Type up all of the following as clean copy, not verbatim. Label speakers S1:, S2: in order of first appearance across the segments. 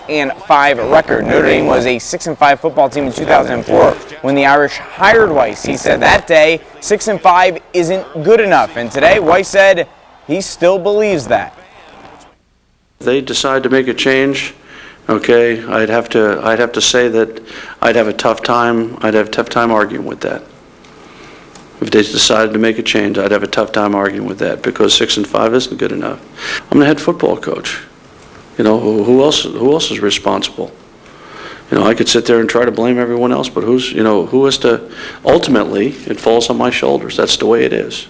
S1: 6-5 record. Notre Dame was a 6-5 football team in 2004 when the Irish hired Weiss. He said that day 6-5 isn't good enough, and today Weiss said he still believes that.
S2: If they decide to make a change, okay, I'd have to say that I'd have a tough time arguing with that. If they decided to make a change, I'd have a tough time arguing with that because 6-5 isn't good enough. I'm the head football coach. You know, who else is responsible? You know, I could sit there and try to blame everyone else, but who has to, ultimately, it falls on my shoulders. That's the way it is.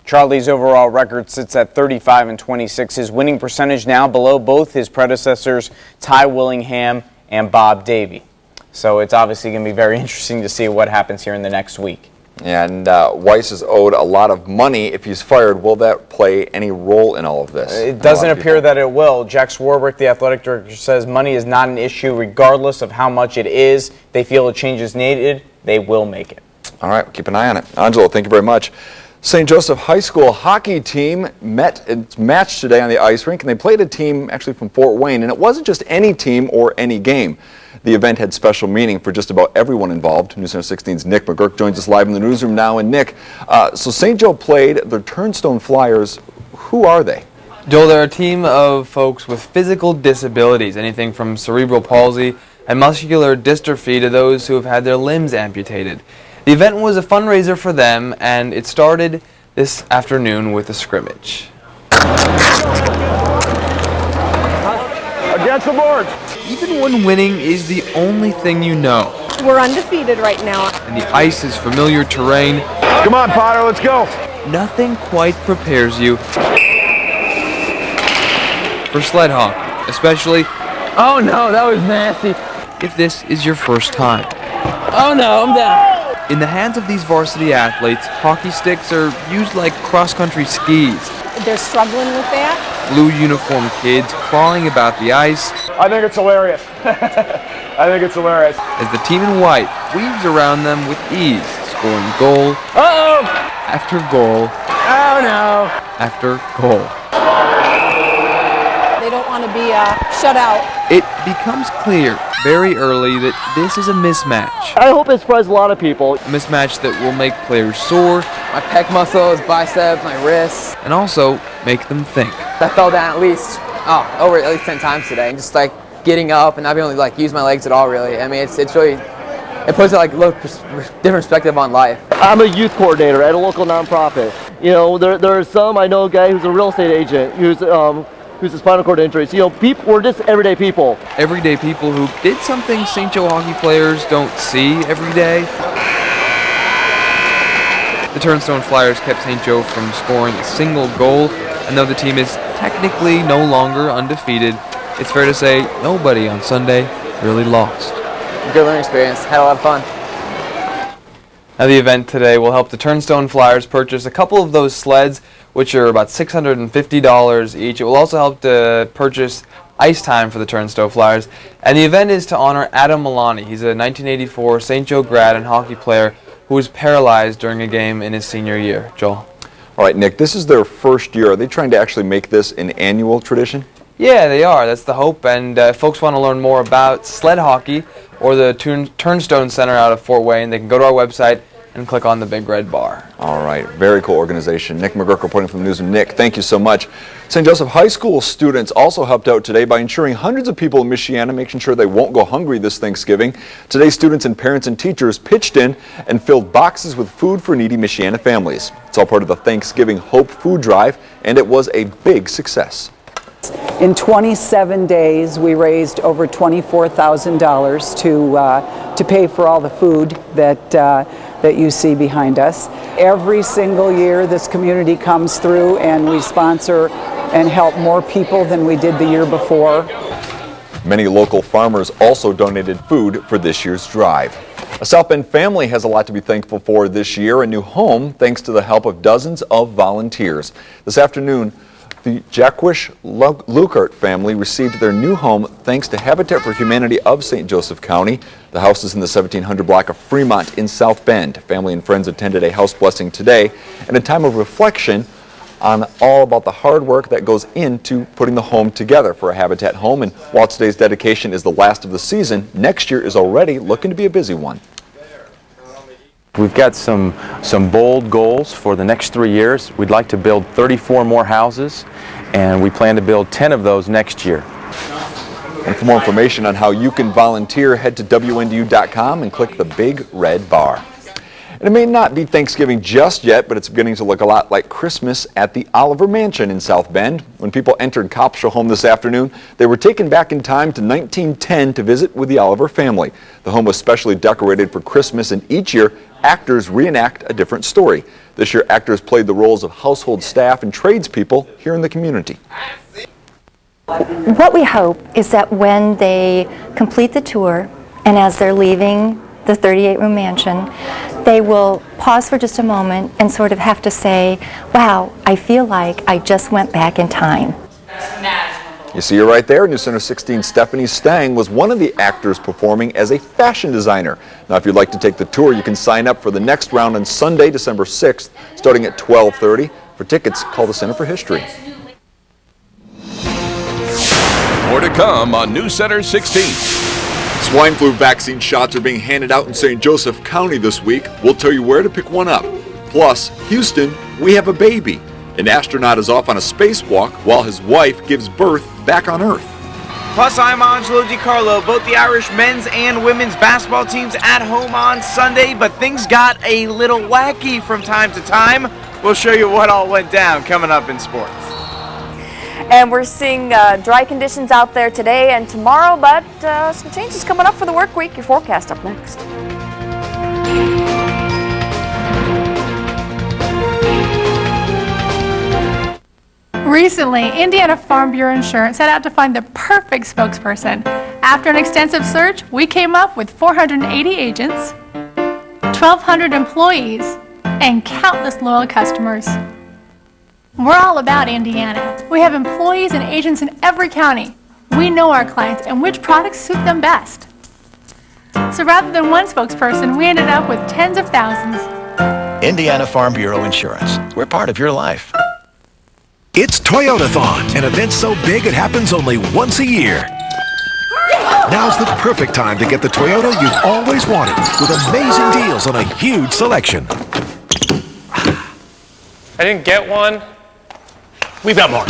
S1: Charlie's overall record sits at 35-26. His winning percentage now below both his predecessors, Ty Willingham and Bob Davie. So it's obviously going to be very interesting to see what happens here in the next week.
S3: And Weiss is owed a lot of money. If he's fired, will that play any role in all of this?
S1: It doesn't appear that it will. Jack Swarbrick, the athletic director, says money is not an issue regardless of how much it is. They feel a change is needed. They will make it.
S3: All right, we'll keep an eye on it. Angelo, thank you very much. St. Joseph High School hockey team met its match today on the ice rink, and they played a team actually from Fort Wayne, and it wasn't just any team or any game. The event had special meaning for just about everyone involved. News Center 16's Nick McGurk joins us live in the newsroom now. And Nick, so St. Joe played the Turnstone Flyers. Who are they?
S4: Joel, they're a team of folks with physical disabilities, anything from cerebral palsy and muscular dystrophy to those who have had their limbs amputated. The event was a fundraiser for them, and it started this afternoon with a scrimmage.
S5: Against the boards.
S4: Even when winning is the only thing you know.
S6: We're undefeated right now.
S4: And the ice is familiar terrain.
S5: Come on, Potter, let's go.
S4: Nothing quite prepares you for sled hockey, especially,
S7: oh no, that was nasty.
S4: if this is your first time.
S7: Oh no, I'm down.
S4: In the hands of these varsity athletes, hockey sticks are used like cross-country skis.
S6: They're struggling with that.
S4: Blue uniformed kids crawling about the ice.
S5: I think it's hilarious. I think it's hilarious.
S4: As the team in white weaves around them with ease, scoring goal after goal after goal.
S6: They don't want to be shut out.
S4: It becomes clear very early that this is a mismatch.
S7: I hope it surprises a lot of people.
S4: A mismatch that will make players sore
S7: My pec muscles, biceps, my wrists.
S4: and also make them think.
S7: I fell down at least 10 times today. Just like getting up and not being able to like use my legs at all really. I mean it's really, it puts like a little different perspective on life. I'm a youth coordinator at a local nonprofit. You know, there are some, I know a guy who's a real estate agent who's a spinal cord injury. So, you know, we're just everyday people.
S4: Everyday people who did something St. Joe hockey players don't see every day. The Turnstone Flyers kept St. Joe from scoring a single goal, and though the team is technically no longer undefeated, it's fair to say nobody on Sunday really lost.
S7: Good learning experience. Had a lot of fun.
S4: Now the event today will help the Turnstone Flyers purchase a couple of those sleds, which are about $650 each. It will also help to purchase ice time for the Turnstone Flyers. And the event is to honor Adam Milani. He's a 1984 St. Joe grad and hockey player who was paralyzed during a game in his senior year. Joel.
S3: All right, Nick, this is their first year. Are they trying to actually make this an annual tradition?
S4: Yeah, they are. That's the hope. And if folks want to learn more about sled hockey or the Turnstone Center out of Fort Wayne, they can go to our website and click on the big red bar.
S3: All right, very cool organization. Nick McGurk reporting from the newsroom. Nick, thank you so much. St. Joseph High School students also helped out today by ensuring hundreds of people in Michiana, making sure they won't go hungry this Thanksgiving. Today, students and parents and teachers pitched in and filled boxes with food for needy Michiana families. It's all part of the Thanksgiving Hope Food Drive, and it was a big success.
S8: In 27 days, we raised over $24,000 to pay for all the food that you see behind us. Every single year, this community comes through and we sponsor and help more people than we did the year before.
S3: Many local farmers also donated food for this year's drive. A South Bend family has a lot to be thankful for this year, a new home thanks to the help of dozens of volunteers. This afternoon, the Jacquish Lukert family received their new home thanks to Habitat for Humanity of St. Joseph County. The house is in the 1700 block of Fremont in South Bend. Family and friends attended a house blessing today and a time of reflection on all about the hard work that goes into putting the home together for a Habitat home. And while today's dedication is the last of the season, next year is already looking to be a busy one.
S9: We've got some bold goals for the next 3 years. We'd like to build 34 more houses, and we plan to build 10 of those next year.
S3: And for more information on how you can volunteer, head to WNDU.com and click the big red bar. And it may not be Thanksgiving just yet, but it's beginning to look a lot like Christmas at the Oliver Mansion in South Bend. When people entered Copshire home this afternoon, they were taken back in time to 1910 to visit with the Oliver family. The home was specially decorated for Christmas, and each year, actors reenact a different story. This year, actors played the roles of household staff and tradespeople here in the community.
S10: What we hope is that when they complete the tour and as they're leaving the 38-room mansion, they will pause for just a moment and sort of have to say, wow, I feel like I just went back in time.
S3: You see her right there. New Center 16 Stephanie Stang was one of the actors performing as a fashion designer. Now, if you'd like to take the tour, you can sign up for the next round on Sunday, December 6th, starting at 12:30. For tickets, call the Center for History.
S11: More to come on New Center 16.
S3: Swine flu vaccine shots are being handed out in St. Joseph County this week. We'll tell you where to pick one up. Plus, Houston, we have a baby. An astronaut is off on a spacewalk while his wife gives birth back on Earth.
S1: Plus, I'm Angelo DiCarlo. Both the Irish men's and women's basketball teams at home on Sunday, but things got a little wacky from time to time. We'll show you what all went down coming up in sports.
S12: And we're seeing dry conditions out there today and tomorrow, but some changes coming up for the work week. Your forecast up next.
S13: Recently, Indiana Farm Bureau Insurance set out to find the perfect spokesperson. After an extensive search, we came up with 480 agents, 1,200 employees, and countless loyal customers. We're all about Indiana. We have employees and agents in every county. We know our clients and which products suit them best. So rather than one spokesperson, we ended up with tens of thousands.
S14: Indiana Farm Bureau Insurance. We're part of your life. It's Toyotathon, an event so big it happens only once a year. Now's the perfect time to get the Toyota you've always wanted with amazing deals on a huge selection.
S15: I didn't get one. We've got more.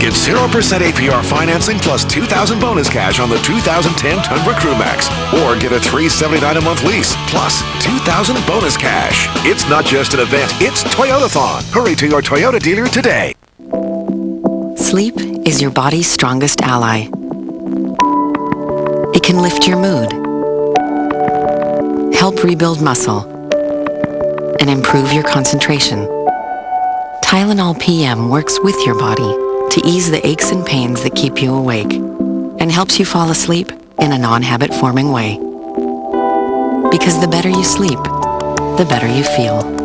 S14: Get 0% APR financing plus $2,000 bonus cash on the 2010 Tundra Crewmax. Or get a $379 a month lease plus $2,000 bonus cash. It's not just an event, it's Toyotathon. Hurry to your Toyota dealer today.
S16: Sleep is your body's strongest ally. It can lift your mood, help rebuild muscle, and improve your concentration. Tylenol PM works with your body to ease the aches and pains that keep you awake and helps you fall asleep in a non-habit forming way. Because the better you sleep, the better you feel.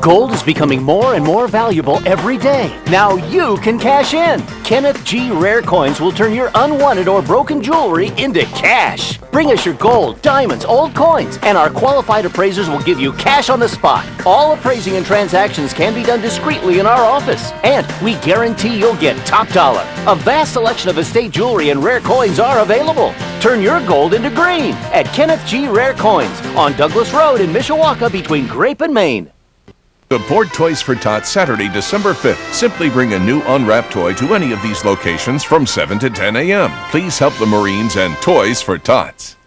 S17: Gold is becoming more and more valuable every day. Now you can cash in. Kenneth G. Rare Coins will turn your unwanted or broken jewelry into cash. Bring us your gold, diamonds, old coins, and our qualified appraisers will give you cash on the spot. All appraising and transactions can be done discreetly in our office. And we guarantee you'll get top dollar. A vast selection of estate jewelry and rare coins are available. Turn your gold into green at Kenneth G. Rare Coins on Douglas Road in Mishawaka between Grape and Maine.
S11: Support Toys for Tots Saturday, December 5th. Simply bring a new unwrapped toy to any of these locations from 7 to 10 a.m. Please help the Marines and Toys for Tots.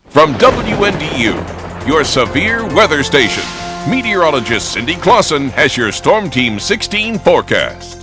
S11: From WNDU, your severe weather station, meteorologist Cindy Clausen has your Storm Team 16 forecast.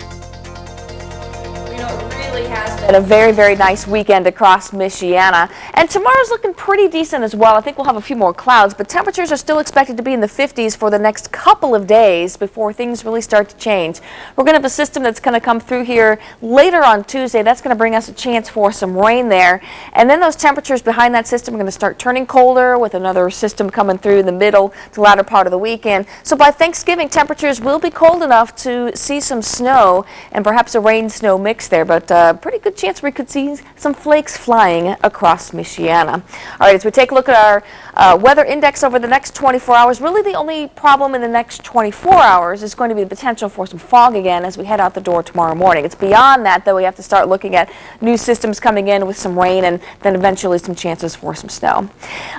S12: And a very, very nice weekend across Michiana. And tomorrow's looking pretty decent as well. I think we'll have a few more clouds, but temperatures are still expected to be in the 50s for the next couple of days before things really start to change. We're going to have a system that's going to come through here later on Tuesday. That's going to bring us a chance for some rain there. And then those temperatures behind that system are going to start turning colder with another system coming through in the middle to latter part of the weekend. So by Thanksgiving, temperatures will be cold enough to see some snow and perhaps a rain-snow mix there, but pretty good chance we could see some flakes flying across Michiana. All right, as we take a look at Weather index over the next 24 hours, really the only problem in the next 24 hours is going to be the potential for some fog again as we head out the door tomorrow morning. It's beyond that, though, we have to start looking at new systems coming in with some rain and then eventually some chances for some snow.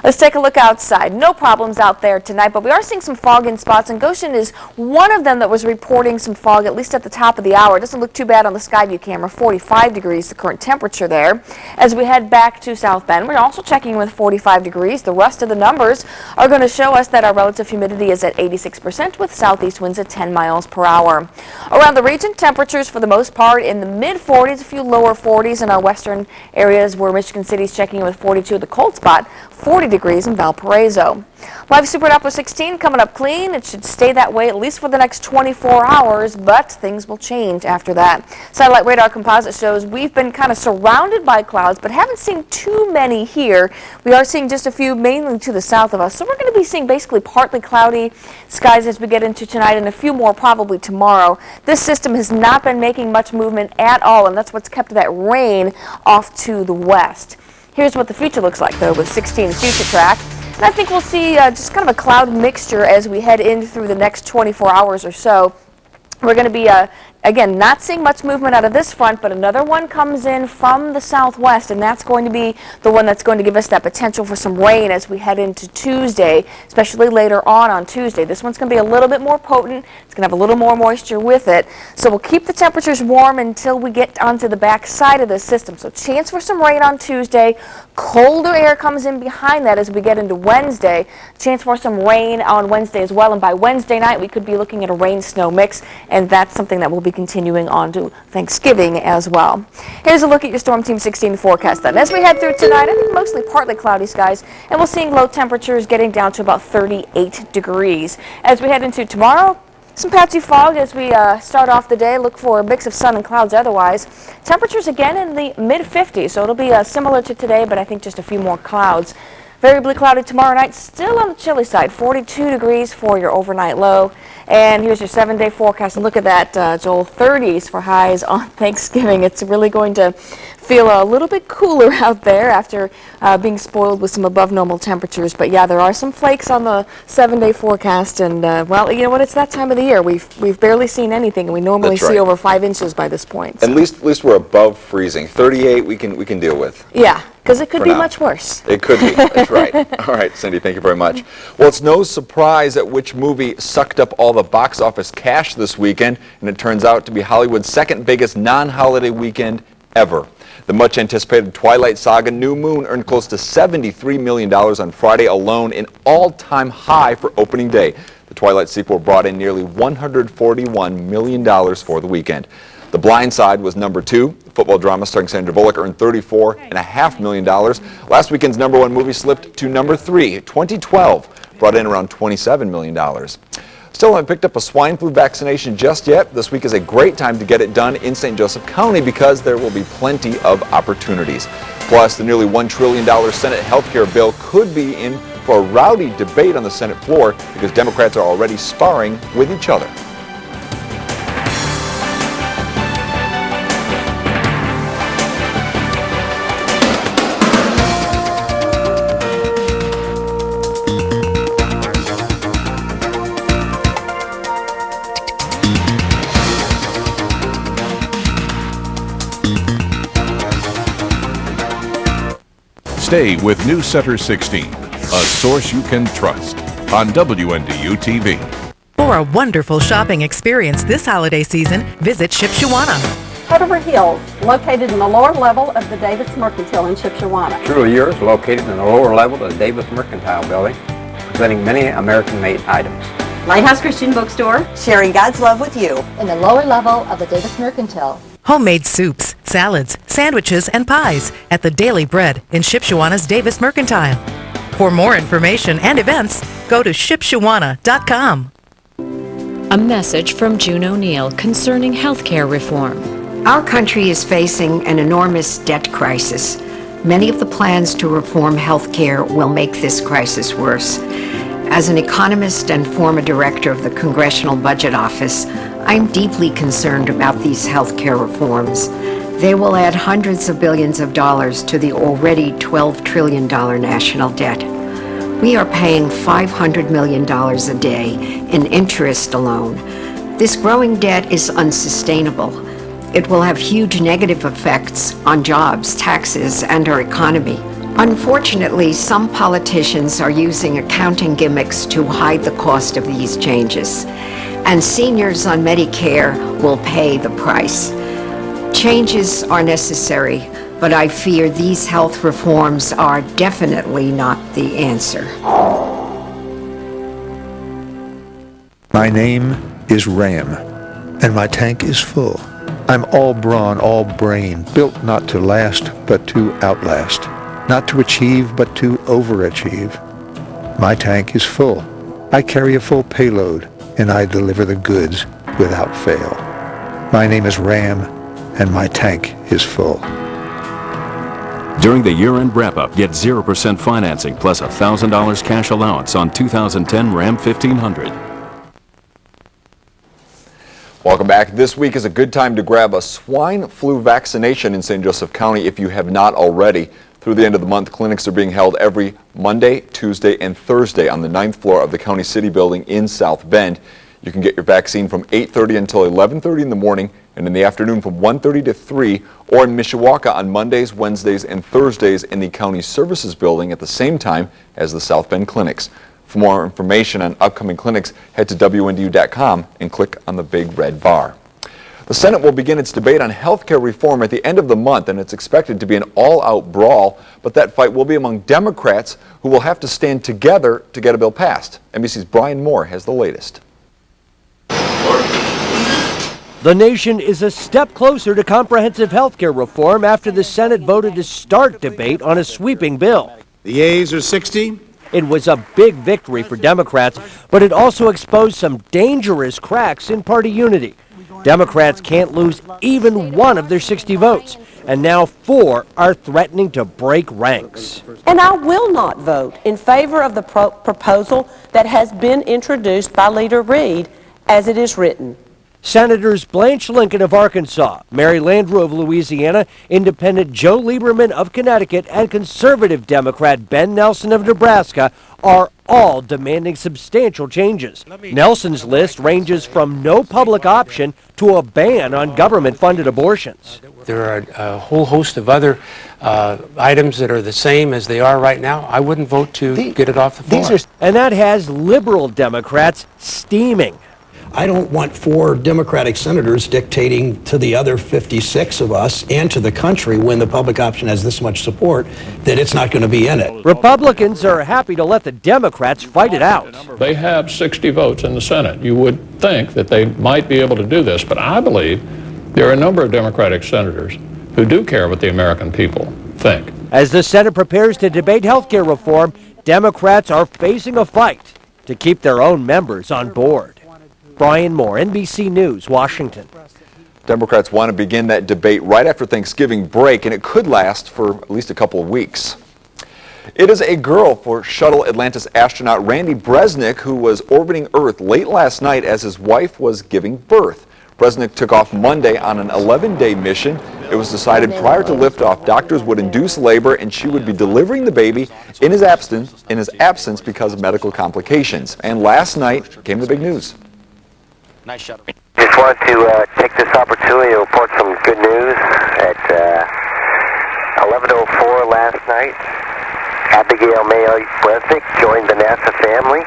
S12: Let's take a look outside. No problems out there tonight, but we are seeing some fog in spots, and Goshen is one of them that was reporting some fog, at least at the top of the hour. It doesn't look too bad on the Skyview camera. 45 degrees, the current temperature there. As we head back to South Bend, we're also checking with 45 degrees. The rest of the numbers are going to show us that our relative humidity is at 86% with southeast winds at 10 miles per hour. Around the region, temperatures for the most part in the mid-40s, a few lower 40s in our western areas where Michigan City is checking with 42, the cold spot, 40 degrees in Valparaiso. Live Super Doppler 16 coming up clean. It should stay that way at least for the next 24 hours, but things will change after that. Satellite radar composite shows we've been kind of surrounded by clouds, but haven't seen too many here. We are seeing just a few mainly to the south of us, so we're going to be seeing basically partly cloudy skies as we get into tonight and a few more probably tomorrow. This system has not been making much movement at all, and that's what's kept that rain off to the west. Here's what the future looks like, though, with 16 Future Track. And I think we'll see just kind of a cloud mixture as we head in through the next 24 hours or so. We're going to be, again, not seeing much movement out of this front, but another one comes in from the southwest, and that's going to be the one that's going to give us that potential for some rain as we head into Tuesday, especially later on Tuesday. This one's going to be a little bit more potent. It's going to have a little more moisture with it. So we'll keep the temperatures warm until we get onto the back side of the system. So chance for some rain on Tuesday. Colder air comes in behind that as we get into Wednesday. Chance for some rain on Wednesday as well, and by Wednesday night we could be looking at a rain-snow mix, and that's something that will be continuing on to Thanksgiving as well. Here's a look at your Storm Team 16 forecast then. As we head through tonight, I think mostly partly cloudy skies, and we're seeing low temperatures getting down to about 38 degrees. As we head into tomorrow, some patchy fog as we start off the day. Look for a mix of sun and clouds otherwise. Temperatures again in the mid-50s, so it'll be similar to today, but I think just a few more clouds. Variably cloudy tomorrow night, still on the chilly side, 42 degrees for your overnight low. And here's your 7-day forecast. And look at that, Joel, 30s for highs on Thanksgiving. It's really going to feel a little bit cooler out there after being spoiled with some above normal temperatures. But yeah, there are some flakes on the 7-day forecast. And well, you know what? It's that time of the year. We've barely seen anything, and we normally see over 5 inches by this point.
S3: So. At least we're above freezing. 38 we can deal with.
S12: Yeah. Because it could be much worse.
S3: It could be. That's right. All right, Cindy, thank you very much. Well, it's no surprise at which movie sucked up all the box office cash this weekend, and it turns out to be Hollywood's second biggest non-holiday weekend ever. The much-anticipated Twilight Saga New Moon earned close to $73 million on Friday alone, an all-time high for opening day. The Twilight sequel brought in nearly $141 million for the weekend. The Blind Side was number 2. The football drama starring Sandra Bullock earned $34.5 million. Last weekend's number 1 movie slipped to number 3. 2012 brought in around $27 million. Still haven't picked up a swine flu vaccination just yet. This week is a great time to get it done in St. Joseph County because there will be plenty of opportunities. Plus, the nearly $1 trillion Senate health care bill could be in for a rowdy debate on the Senate floor because Democrats are already sparring with each other.
S11: Stay with News Center 16, a source you can trust, on WNDU TV.
S18: For a wonderful shopping experience this holiday season, visit Shipshewana.
S19: Hutover Hills, located in the lower level of the Davis Mercantile in Shipshewana.
S20: Truly Yours, located in the lower level of the Davis Mercantile Building, presenting many American-made items.
S19: Lighthouse Christian Bookstore,
S21: sharing God's love with you. In the lower level of the Davis Mercantile.
S18: Homemade soups, salads, sandwiches, and pies at the Daily Bread in Shipshewana's Davis Mercantile. For more information and events, go to shipshewana.com.
S22: A message from June O'Neill concerning healthcare reform.
S23: Our country is facing an enormous debt crisis. Many of the plans to reform healthcare will make this crisis worse. As an economist and former director of the Congressional Budget Office, I'm deeply concerned about these healthcare reforms. They will add hundreds of billions of dollars to the already $12 trillion national debt. We are paying $500 million a day in interest alone. This growing debt is unsustainable. It will have huge negative effects on jobs, taxes, and our economy. Unfortunately, some politicians are using accounting gimmicks to hide the cost of these changes, and seniors on Medicare will pay the price. Changes are necessary, but I fear these health reforms are definitely not the answer.
S2: My name is Ram, and my tank is full. I'm all brawn, all brain, built not to last, but to outlast. Not to achieve, but to overachieve. My tank is full. I carry a full payload, and I deliver the goods without fail. My name is Ram, and my tank is full.
S5: During the year-end wrap-up, get 0% financing plus $1,000 cash allowance on 2010 Ram 1500.
S3: Welcome back. This week is a good time to grab a swine flu vaccination in St. Joseph County if you have not already. Through the end of the month, clinics are being held every Monday, Tuesday, and Thursday on the 9th floor of the County City Building in South Bend. You can get your vaccine from 8:30 until 11:30 in the morning and in the afternoon from 1:30 to 3, or in Mishawaka on Mondays, Wednesdays, and Thursdays in the County Services Building at the same time as the South Bend clinics. For more information on upcoming clinics, head to WNDU.com and click on the big red bar. The Senate will begin its debate on health care reform at the end of the month, and it's expected to be an all-out brawl, but that fight will be among Democrats who will have to stand together to get a bill passed. NBC's Brian Moore has the latest.
S6: The nation is a step closer to comprehensive health care reform after the Senate voted to start debate on a sweeping bill.
S24: The yeas are 60.
S6: It was a big victory for Democrats, but it also exposed some dangerous cracks in party unity. Democrats can't lose even one of their 60 votes, and now 4 are threatening to break ranks.
S25: And I will not vote in favor of the proposal that has been introduced by Leader Reid as it is written.
S6: Senators Blanche Lincoln of Arkansas, Mary Landrieu of Louisiana, Independent Joe Lieberman of Connecticut, and conservative Democrat Ben Nelson of Nebraska are all demanding substantial changes. Nelson's list ranges from no public option to a ban on government-funded abortions.
S26: There are a whole host of other items that are the same as they are right now. I wouldn't vote to get it off the floor.
S6: And that has liberal Democrats steaming.
S27: I don't want 4 Democratic senators dictating to the other 56 of us and to the country, when the public option has this much support, that it's not going to be in it.
S6: Republicans are happy to let the Democrats fight it out.
S28: They have 60 votes in the Senate. You would think that they might be able to do this, but I believe there are a number of Democratic senators who do care what the American people think.
S6: As the Senate prepares to debate health care reform, Democrats are facing a fight to keep their own members on board. Brian Moore, NBC News, Washington.
S3: Democrats want to begin that debate right after Thanksgiving break, and it could last for at least a couple of weeks. It is a girl for Shuttle Atlantis astronaut Randy Bresnik, who was orbiting Earth late last night as his wife was giving birth. Bresnik took off Monday on an 11-day mission. It was decided prior to liftoff doctors would induce labor and she would be delivering the baby in his absence because of medical complications. And last night came the big news.
S29: Nice shot. Just want to take this opportunity to report some good news. At 11:04 last night, Abigail May Bresnik joined the NASA family,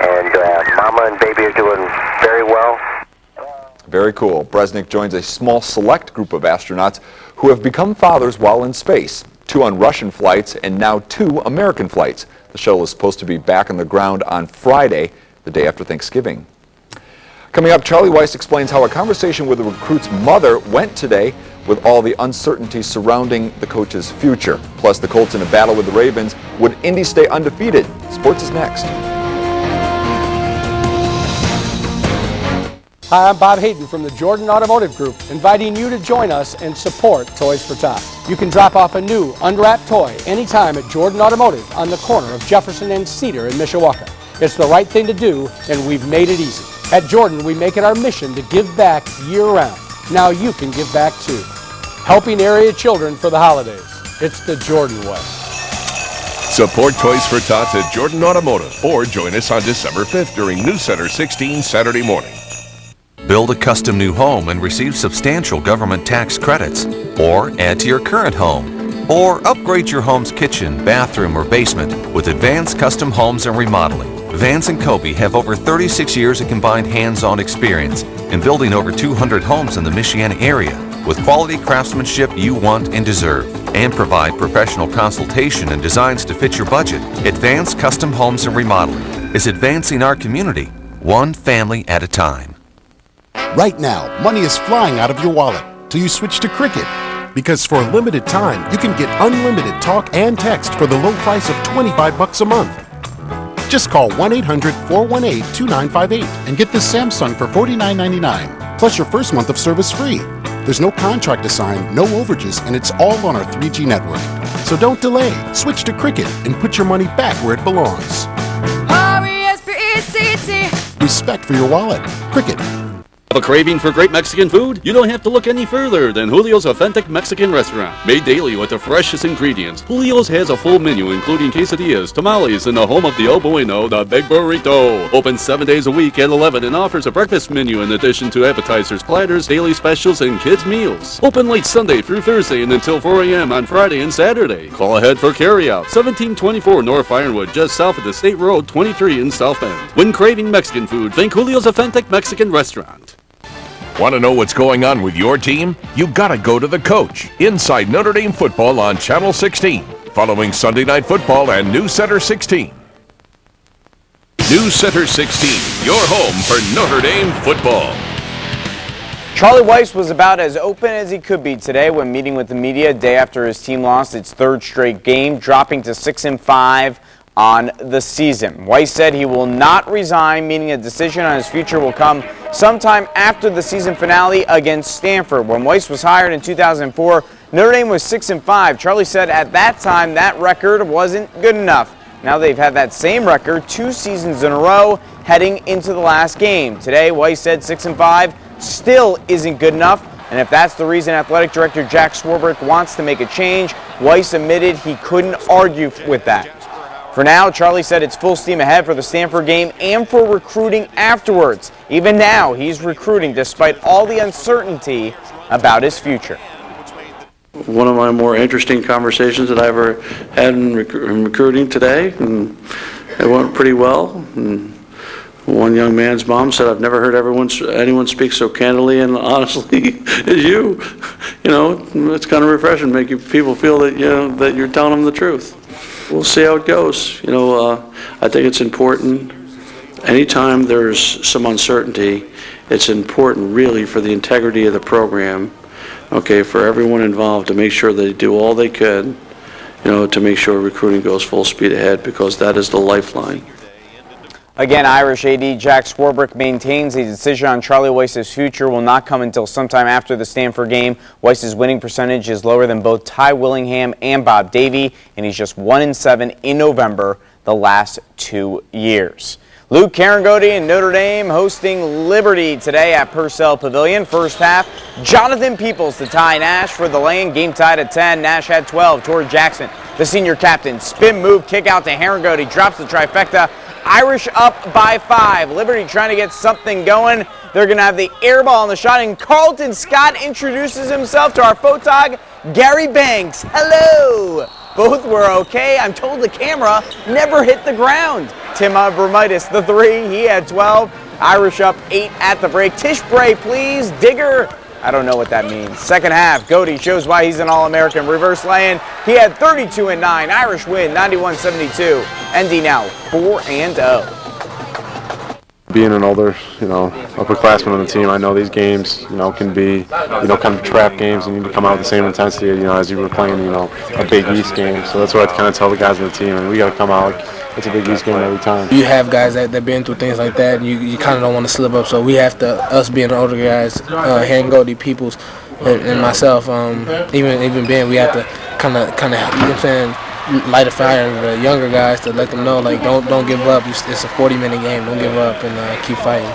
S29: and Mama and baby are doing very well.
S3: Very cool. Bresnik joins a small select group of astronauts who have become fathers while in space. 2 on Russian flights and now 2 American flights. The shuttle is supposed to be back on the ground on Friday, the day after Thanksgiving. Coming up, Charlie Weiss explains how a conversation with the recruit's mother went today with all the uncertainty surrounding the coach's future. Plus, the Colts in a battle with the Ravens. Would Indy stay undefeated? Sports is next.
S30: Hi, I'm Bob Hayden from the Jordan Automotive Group, inviting you to join us and support Toys for Tots. You can drop off a new unwrapped toy anytime at Jordan Automotive on the corner of Jefferson and Cedar in Mishawaka. It's the right thing to do, and we've made it easy. At Jordan, we make it our mission to give back year-round. Now you can give back too. Helping area children for the holidays. It's the Jordan way.
S11: Support Toys for Tots at Jordan Automotive or join us on December 5th during News Center 16 Saturday morning.
S1: Build a custom new home and receive substantial government tax credits, or add to your current home, or upgrade your home's kitchen, bathroom, or basement with Advanced Custom Homes and Remodeling. Vance and Kobe have over 36 years of combined hands-on experience in building over 200 homes in the Michiana area with quality craftsmanship you want and deserve, and provide professional consultation and designs to fit your budget. Advanced Custom Homes and Remodeling is advancing our community, one family at a time.
S4: Right now, money is flying out of your wallet till you switch to Cricket. Because for a limited time, you can get unlimited talk and text for the low price of $25 a month. Just call 1-800-418-2958 and get this Samsung for $49.99, plus your first month of service free. There's no contract to sign, no overages, and it's all on our 3G network. So don't delay. Switch to Cricket and put your money back where it belongs.
S7: R-E-S-P-E-C-T.
S4: Respect for your wallet. Cricket.
S8: Have a craving for great Mexican food? You don't have to look any further than Julio's Authentic Mexican Restaurant. Made daily with the freshest ingredients, Julio's has a full menu including quesadillas, tamales, and the home of the El Bueno, the Big Burrito. Open 7 days a week at 11 and offers a breakfast menu in addition to appetizers, platters, daily specials, and kids' meals. Open late Sunday through Thursday and until 4 a.m. on Friday and Saturday. Call ahead for carryout. 1724 North Ironwood, just south of the State Road 23 in South Bend. When craving Mexican food, think Julio's Authentic Mexican Restaurant.
S11: Want to know what's going on with your team? You gotta go to The Coach, Inside Notre Dame Football on Channel 16, following Sunday Night Football and News Center 16. News Center 16, your home for Notre Dame football.
S9: Charlie Weis was about as open as he could be today when meeting with the media a day after his team lost its third straight game, dropping to 6-5 on the season. Weis said he will not resign, meaning a decision on his future will come sometime after the season finale against Stanford. When Weis was hired in 2004, Notre Dame was 6-5. Charlie said at that time that record wasn't good enough. Now they've had that same record 2 seasons in a row heading into the last game. Today, Weis said 6-5 still isn't good enough, and if that's the reason athletic director Jack Swarbrick wants to make a change, Weis admitted he couldn't argue with that. For now, Charlie said it's full steam ahead for the Stanford game and for recruiting afterwards. Even now, he's recruiting despite all the uncertainty about his future.
S10: One of my more interesting conversations that I ever had in recruiting today, and it went pretty well. And one young man's mom said, "I've never heard anyone speak so candidly and honestly as you." You know, it's kind of refreshing, make people feel that that you're telling them the truth. We'll see how it goes. I think it's important. Anytime there's some uncertainty, it's important really for the integrity of the program, okay, for everyone involved to make sure they do all they can, to make sure recruiting goes full speed ahead, because that is the lifeline.
S9: Again, Irish AD Jack Swarbrick maintains a decision on Charlie Weis's future will not come until sometime after the Stanford game. Weis's winning percentage is lower than both Ty Willingham and Bob Davie, and he's just 1-7 in November the last 2 years. Luke Carangodi and Notre Dame hosting Liberty today at Purcell Pavilion. First half, Jonathan Peoples to tie Nash for the lane. Game tied at 10. Nash had 12. Torrey Jackson, the senior captain. Spin move, kick out to Carangodi. Drops the trifecta. Irish up by 5. Liberty trying to get something going. They're going to have the air ball on the shot, and Carlton Scott introduces himself to our photog, Gary Banks. Hello. Both were okay. I'm told the camera never hit the ground. Tim Abramitis, the 3, he had 12. Irish up 8 at the break. Tish Bray, please. Digger. I don't know what that means. Second half, Godey shows why he's an All-American. Reverse lay-in. He had 32 and 9. Irish win 91-72. ND now 4-0.
S13: Being an older, upperclassman on the team, I know these games, can be, kind of trap games, and you need to come out with the same intensity, as you were playing, a Big East game. So that's what I kind of tell the guys on the team, and we got to come out like it's a Big East game every time.
S14: You have guys that been through things like that, and you kind of don't want to slip up. So we have to, us being the older guys, Carangodi, Peoples, and myself, even Ben, we have to kind of, you know what I'm saying, light a fire in the younger guys to let them know, like, don't give up. It's a 40-minute game. Don't give up and keep fighting.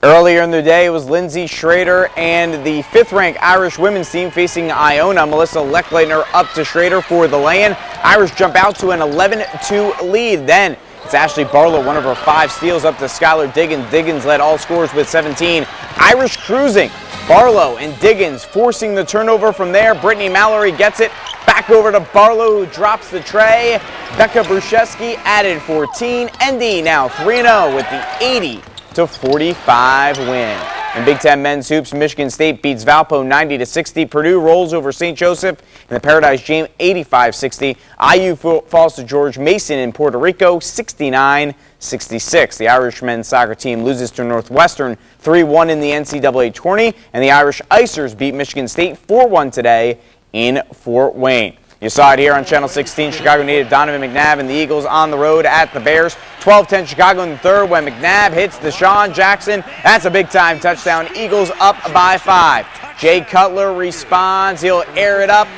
S9: Earlier in the day, it was Lindsay Schrader and the 5th-ranked Irish women's team facing Iona. Melissa Leckleitner up to Schrader for the lay-in. Irish jump out to an 11-2 lead. Then it's Ashley Barlow, one of her 5 steals, up to Skylar Diggins. Diggins led all scorers with 17. Irish cruising. Barlow and Diggins forcing the turnover from there. Brittany Mallory gets it. Back over to Barlow, who drops the tray. Becca Bruszewski added 14. ND now 3-0 with the 80-45 win. In Big Ten men's hoops, Michigan State beats Valpo 90-60. Purdue rolls over St. Joseph in the Paradise Gym 85-60. IU falls to George Mason in Puerto Rico 69-66. The Irish men's soccer team loses to Northwestern 3-1 in the NCAA tourney, and the Irish Icers beat Michigan State 4-1 today in Fort Wayne. You saw it here on Channel 16. Chicago native Donovan McNabb and the Eagles on the road at the Bears. 12-10 Chicago in the third when McNabb hits Deshaun Jackson. That's a big-time touchdown. Eagles up by 5. Jay Cutler responds. He'll air it up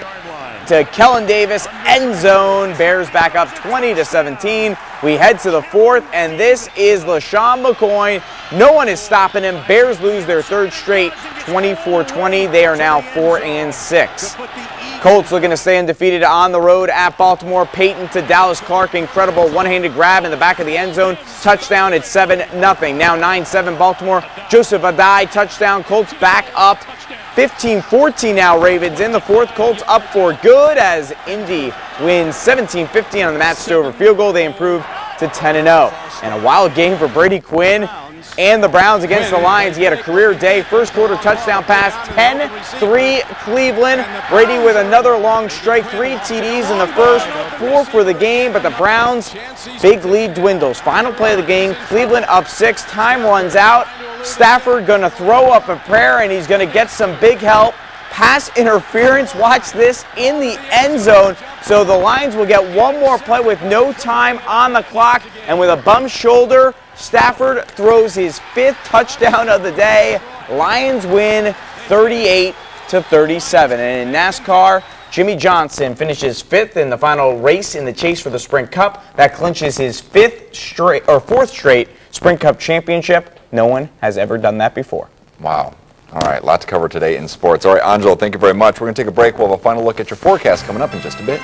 S9: to Kellen Davis. End zone. Bears back up 20-17. We head to the fourth, and this is LaShawn McCoy. No one is stopping him. Bears lose their 3rd straight, 24-20. They are now 4-6. Colts looking to stay undefeated on the road at Baltimore. Peyton to Dallas Clark. Incredible one-handed grab in the back of the end zone. Touchdown at 7-0. Now 9-7 Baltimore. Joseph Adai touchdown. Colts back up 15-14 now. Ravens in the fourth. Colts up for good as Indy wins 17-15 on the Matt Stover field goal. They improve to 10-0. And a wild game for Brady Quinn and the Browns against the Lions. He had a career day. First quarter touchdown pass, 10-3 Cleveland. Brady with another long strike, 3 TDs in the first, 4 for the game, but the Browns' big lead dwindles. Final play of the game, Cleveland up 6, time runs out. Stafford gonna throw up a prayer, and he's gonna get some big help. Pass interference, watch this, in the end zone. So the Lions will get one more play with no time on the clock, and with a bum shoulder, Stafford throws his 5th touchdown of the day. Lions win 38-37. And in NASCAR, Jimmy Johnson finishes 5th in the final race in the chase for the Sprint Cup. That clinches his 4th straight Sprint Cup championship. No one has ever done that before.
S3: Wow. All right, a lot to cover today in sports. All right, Angelo, thank you very much. We're going to take a break. We'll have a final look at your forecast coming up in just a bit.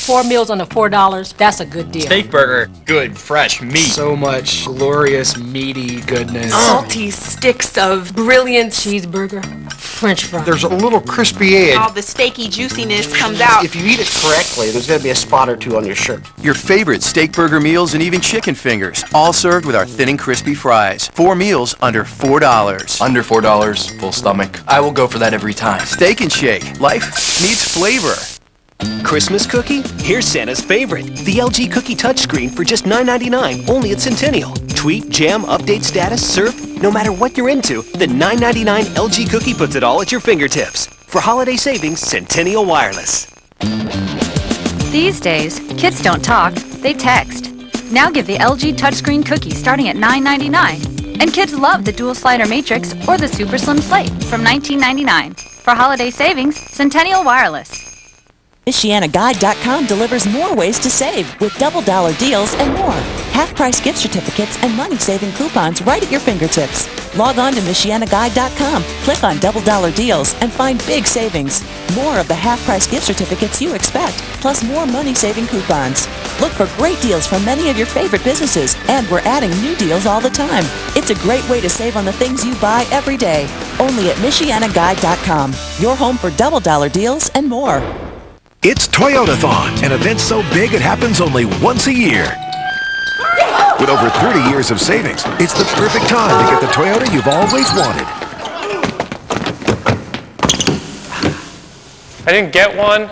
S7: 4 meals under $4, that's a good deal.
S12: Steak burger, good, fresh meat.
S15: So much glorious, meaty goodness.
S7: Salty sticks of brilliant cheeseburger, French fries.
S15: There's a little crispy edge.
S7: All the steaky juiciness comes out.
S15: If you eat it correctly, there's going to be a spot or 2 on your shirt.
S16: Your favorite steak burger meals and even chicken fingers, all served with our thin and crispy fries. 4 meals under $4.
S12: Under $4, full stomach. I will go for that every time.
S16: Steak and Shake. Life needs flavor.
S17: Christmas cookie? Here's Santa's favorite, the LG Cookie Touchscreen for just $9.99, only at Centennial. Tweet, jam, update status, surf, no matter what you're into, the $9.99 LG Cookie puts it all at your fingertips. For holiday savings, Centennial Wireless.
S18: These days, kids don't talk, they text. Now give the LG Touchscreen Cookie starting at $9.99. And kids love the Dual Slider Matrix or the Super Slim Slate from $19.99. For holiday savings, Centennial Wireless.
S19: MichianaGuide.com delivers more ways to save with double-dollar deals and more. Half-price gift certificates and money-saving coupons right at your fingertips. Log on to MichianaGuide.com, click on double-dollar deals, and find big savings. More of the half-price gift certificates you expect, plus more money-saving coupons. Look for great deals from many of your favorite businesses, and we're adding new deals all the time. It's a great way to save on the things you buy every day. Only at MichianaGuide.com, your home for double-dollar deals and more.
S20: It's Toyotathon, an event so big it happens only once a year. With over 30 years of savings, it's the perfect time to get the Toyota you've always wanted.
S21: I didn't get one.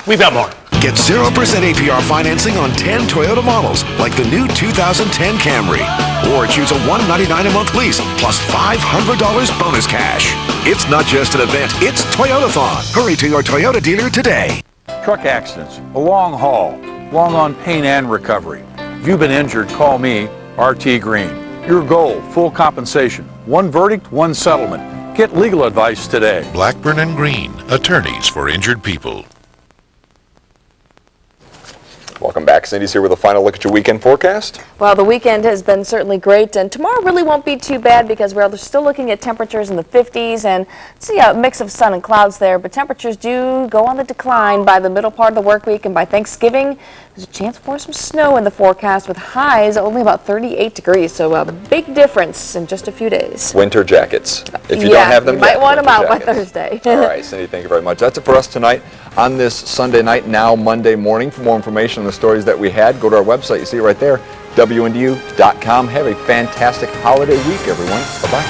S21: We've got more.
S20: Get 0% APR financing on 10 Toyota models, like the new 2010 Camry. Or choose a $199 a month lease, plus $500 bonus cash. It's not just an event, it's Toyotathon. Hurry to your Toyota dealer today.
S22: Truck accidents, a long haul, long on pain and recovery. If you've been injured, call me, RT Green. Your goal, full compensation. One verdict, one settlement. Get legal advice today.
S31: Blackburn and Green, attorneys for injured people.
S3: Welcome back. Cindy's here with a final look at your weekend forecast.
S23: Well,
S1: Well, the weekend has been certainly great, and tomorrow really won't be too bad because we're still looking at temperatures in the 50s and see a mix of sun and clouds there, but temperatures do go on the decline by the middle part of the work week, and by Thanksgiving, there's a chance for some snow in the forecast with highs only about 38 degrees, so a big difference in just a few days.
S3: Winter jackets. If you
S1: Yeah,
S3: don't have them
S1: you might
S3: yet,
S1: want them
S3: winter
S1: out by
S3: jackets.
S1: Thursday.
S3: All right, Cindy, thank you very much. That's it for us tonight on this Sunday night, now Monday morning. For more information on the stories that we had, go to our website. You see it right there, WNDU.com. Have a fantastic holiday week, everyone. Bye-bye.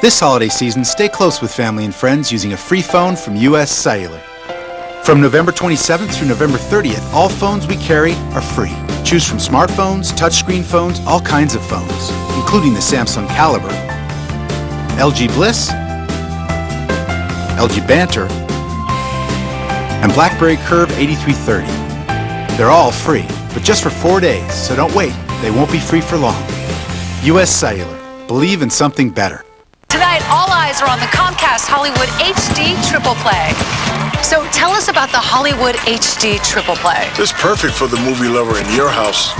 S2: This holiday season, stay close with family and friends using a free phone from U.S. Cellular. From November 27th through November 30th, all phones we carry are free. Choose from smartphones, touchscreen phones, all kinds of phones, including the Samsung Caliber, LG Bliss, LG Banter, and BlackBerry Curve 8330. They're all free, but just for 4 days, so don't wait. They won't be free for long. U.S. Cellular. Believe in something better.
S5: Tonight, all eyes are on the Comcast Hollywood HD Triple Play. So tell us about the Hollywood HD Triple Play.
S6: It's perfect for the movie lover in your house.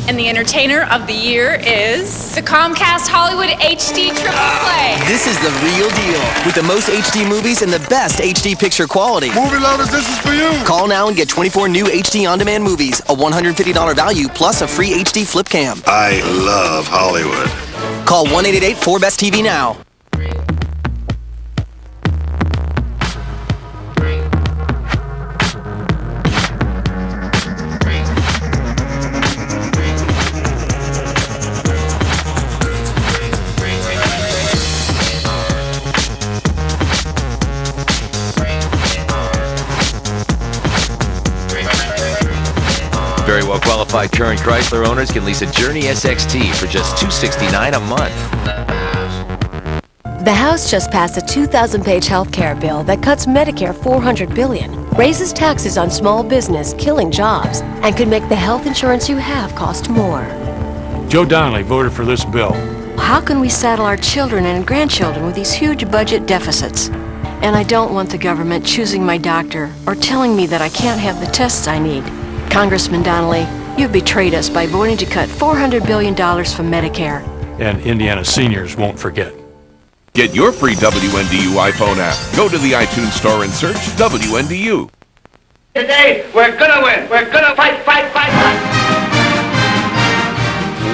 S24: And the entertainer of the year is the Comcast Hollywood HD Triple Play.
S16: This is the real deal with the most HD movies and the best HD picture quality.
S6: Movie lovers, this is for you.
S16: Call now and get 24 new HD on-demand movies, a $150 value, plus a free HD flip cam.
S6: I love Hollywood.
S16: Call 1-888-4BEST-TV now.
S25: Very well qualified current Chrysler owners can lease a Journey SXT for just $269 a month.
S26: The House just passed a 2,000-page health care bill that cuts Medicare $400 billion, raises taxes on small business, killing jobs, and could make the health insurance you have cost more.
S27: Joe Donnelly voted for this bill.
S26: How can we saddle our children and grandchildren with these huge budget deficits? And I don't want the government choosing my doctor or telling me that I can't have the tests I need. Congressman Donnelly, you've betrayed us by voting to cut $400 billion from Medicare.
S27: And Indiana seniors won't forget.
S11: Get your free WNDU iPhone app. Go to the iTunes store and search WNDU.
S31: Today, we're gonna win. We're gonna fight.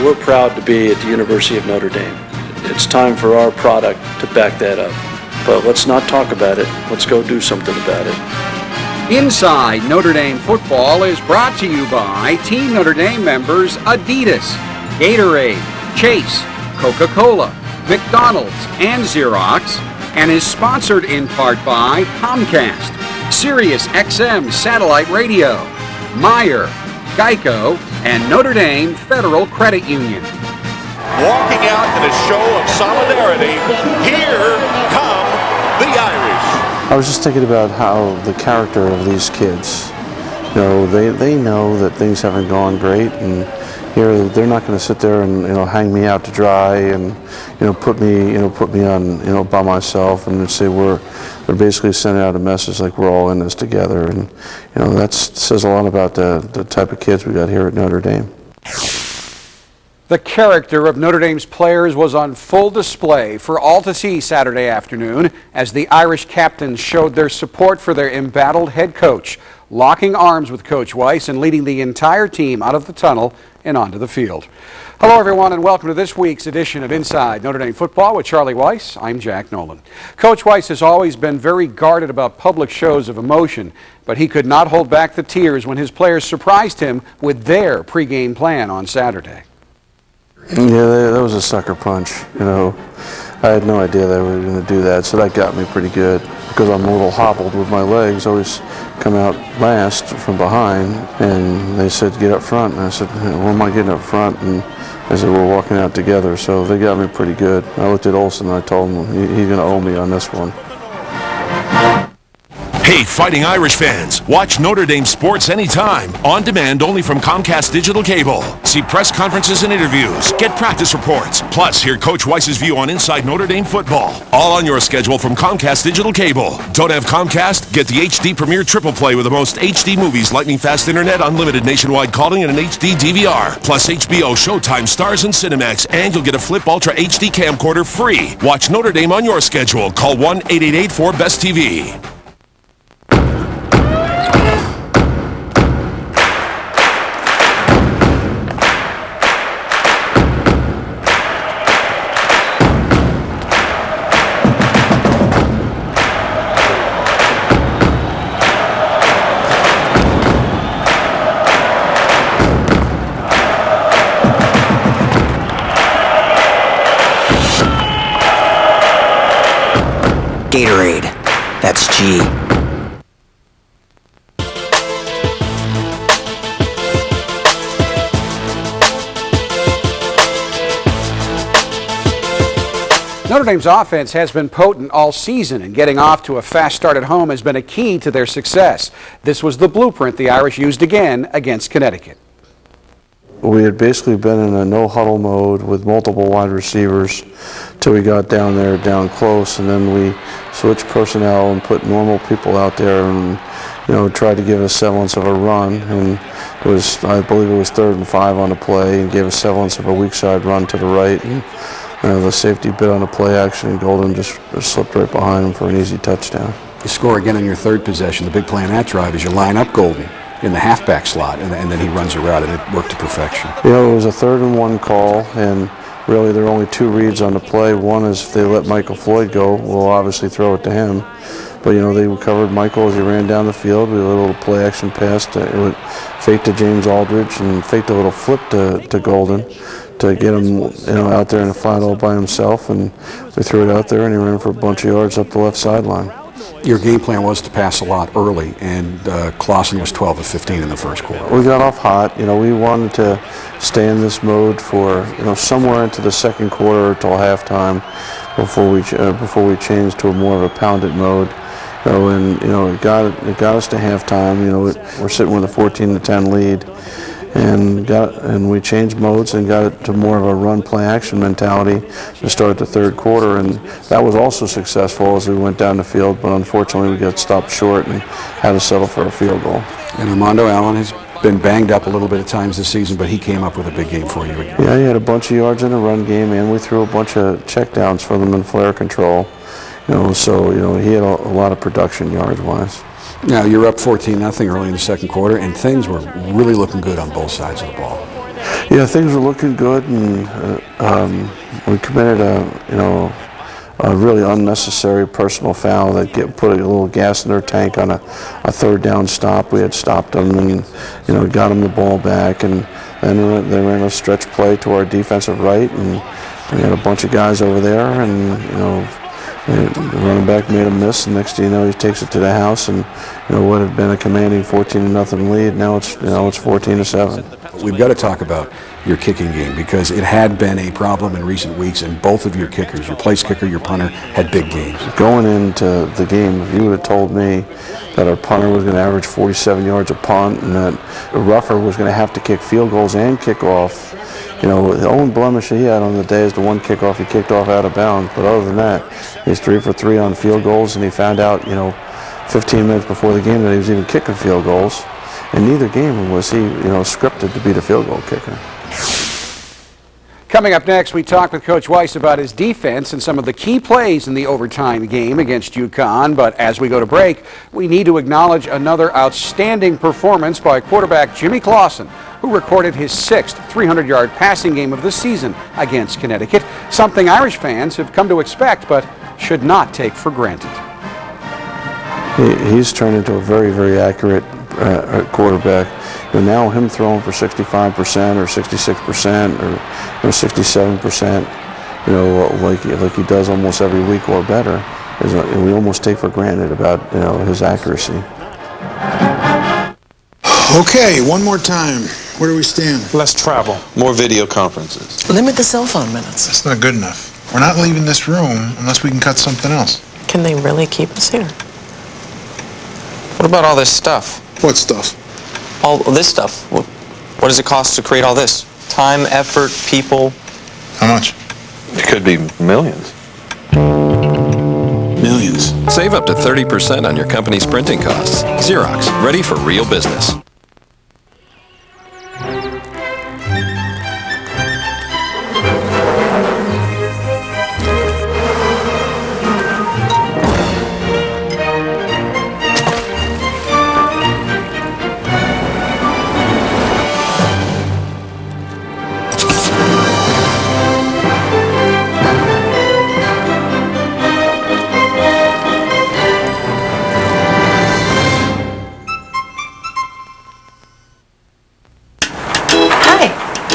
S10: We're proud to be at the University of Notre Dame. It's time for our product to back that up. But let's not talk about it. Let's go do something about it.
S28: Inside Notre Dame football is brought to you by Team Notre Dame members Adidas, Gatorade, Chase, Coca-Cola, McDonald's, and Xerox, and is sponsored in part by Comcast, Sirius XM Satellite Radio, Meyer, Geico, and Notre Dame Federal Credit Union.
S31: Walking out in a show of solidarity, here come the Irish.
S13: I was just thinking about how the character of these kids, you know, they know that things haven't gone great, and here they're not going to sit there and hang me out to dry and put me on by myself and say they're basically sending out a message like we're all in this together, and that says a lot about the type of kids we got here at Notre Dame.
S28: The character of Notre Dame's players was on full display for all to see Saturday afternoon as the Irish captains showed their support for their embattled head coach, locking arms with Coach Weiss and leading the entire team out of the tunnel and onto the field. Hello, everyone, and welcome to this week's edition of Inside Notre Dame Football with Charlie Weiss. I'm Jack Nolan. Coach Weiss has always been very guarded about public shows of emotion, but he could not hold back the tears when his players surprised him with their pregame plan on Saturday.
S13: Yeah, that was a sucker punch. I had no idea they were going to do that, so that got me pretty good. Because I'm a little hobbled with my legs, I always come out last from behind, and they said, get up front. And I said, where am I getting up front? And I said, we're walking out together, so they got me pretty good. I looked at Olsen and I told him he's going to owe me on this one.
S11: Hey, Fighting Irish fans, watch Notre Dame sports anytime, on demand only from Comcast Digital Cable. See press conferences and interviews, get practice reports, plus hear Coach Weiss's view on inside Notre Dame football. All on your schedule from Comcast Digital Cable. Don't have Comcast? Get the HD Premier Triple Play with the most HD movies, lightning fast internet, unlimited nationwide calling, and an HD DVR. Plus HBO, Showtime, Stars, and Cinemax, and you'll get a Flip Ultra HD camcorder free. Watch Notre Dame on your schedule. Call 1-888-4BEST-TV.
S4: Gatorade. That's G.
S28: Notre Dame's offense has been potent all season, and getting off to a fast start at home has been a key to their success. This was the blueprint the Irish used again against Connecticut.
S10: We had basically been in a no-huddle mode with multiple wide receivers till we got down there, down close, and then we switched personnel and put normal people out there and, tried to give us semblance of a run. And it was, I believe it was 3rd and 5 on the play, and gave us semblance of a weak side run to the right. And the safety bit on the play action, and Golden just slipped right behind him for an easy touchdown.
S28: You score again on your third possession. The big play on that drive is you line up Golden in the halfback slot, and then he runs a route, and it worked to perfection.
S10: It was a 3rd and 1 call, and really there are only 2 reads on the play. One is if they let Michael Floyd go, we'll obviously throw it to him. But, they covered Michael as he ran down the field. We did a little play action pass. It would fake to James Aldridge and faked a little flip to Golden to get him out there in the flat all by himself. And we threw it out there, and he ran for a bunch of yards up the left sideline.
S28: Your game plan was to pass a lot early, and Clausen was 12 of 15 in the first quarter.
S10: We got off hot. We wanted to stay in this mode for somewhere into the second quarter till halftime before we changed to a more of a pounded mode. It got us to halftime. We're sitting with a 14-10 lead, and we changed modes and got it to more of a run play action mentality to start the third quarter, and that was also successful as we went down the field, but unfortunately we got stopped short and had to settle for a field goal.
S28: And Armando Allen has been banged up a little bit at times this season, but he came up with a big game for you again.
S10: Yeah, he had a bunch of yards in the run game, and we threw a bunch of checkdowns for them in flare control. So he had a lot of production yards-wise.
S28: Now, you're up 14-0 early in the second quarter, and things were really looking good on both sides of the ball.
S10: Yeah, things were looking good, and we committed a really unnecessary personal foul that put a little gas in their tank on a 3rd down stop. We had stopped them and got them the ball back, and then they ran a stretch play to our defensive right, and we had a bunch of guys over there, and the running back made a miss, and next thing you know, he takes it to the house, and what had been a commanding 14-0 lead, now it's 14-7.
S28: We've got to talk about your kicking game, because it had been a problem in recent weeks, and both of your kickers, your place kicker, your punter, had big games.
S10: Going into the game, if you would have told me that our punter was going to average 47 yards a punt, and that Ruffer was going to have to kick field goals and kickoff, the only blemish he had on the day is the one kickoff he kicked off out of bounds. But other than that, he's 3 for 3 on field goals, and he found out, 15 minutes before the game that he was even kicking field goals. In neither game was he, scripted to be the field goal kicker.
S28: Coming up next, we talk with Coach Weiss about his defense and some of the key plays in the overtime game against UConn. But as we go to break, we need to acknowledge another outstanding performance by quarterback Jimmy Clausen, who recorded his 6th 300-yard passing game of the season against Connecticut, something Irish fans have come to expect but should not take for granted.
S10: He's turned into a very, very accurate quarterback. Now him throwing for 65% or 66% or 67%, like he does almost every week or better, we almost take for granted about his accuracy.
S2: Okay, one more time. Where do we stand?
S7: Less travel. More video conferences.
S8: Limit the cell phone minutes.
S2: That's not good enough. We're not leaving this room unless we can cut something else.
S8: Can they really keep us here?
S7: What about all this stuff?
S6: What stuff?
S7: All this stuff. What does it cost to create all this? Time, effort, people.
S6: How much?
S7: It could be millions.
S6: Millions.
S8: Save up to 30% on your company's printing costs. Xerox, ready for real business.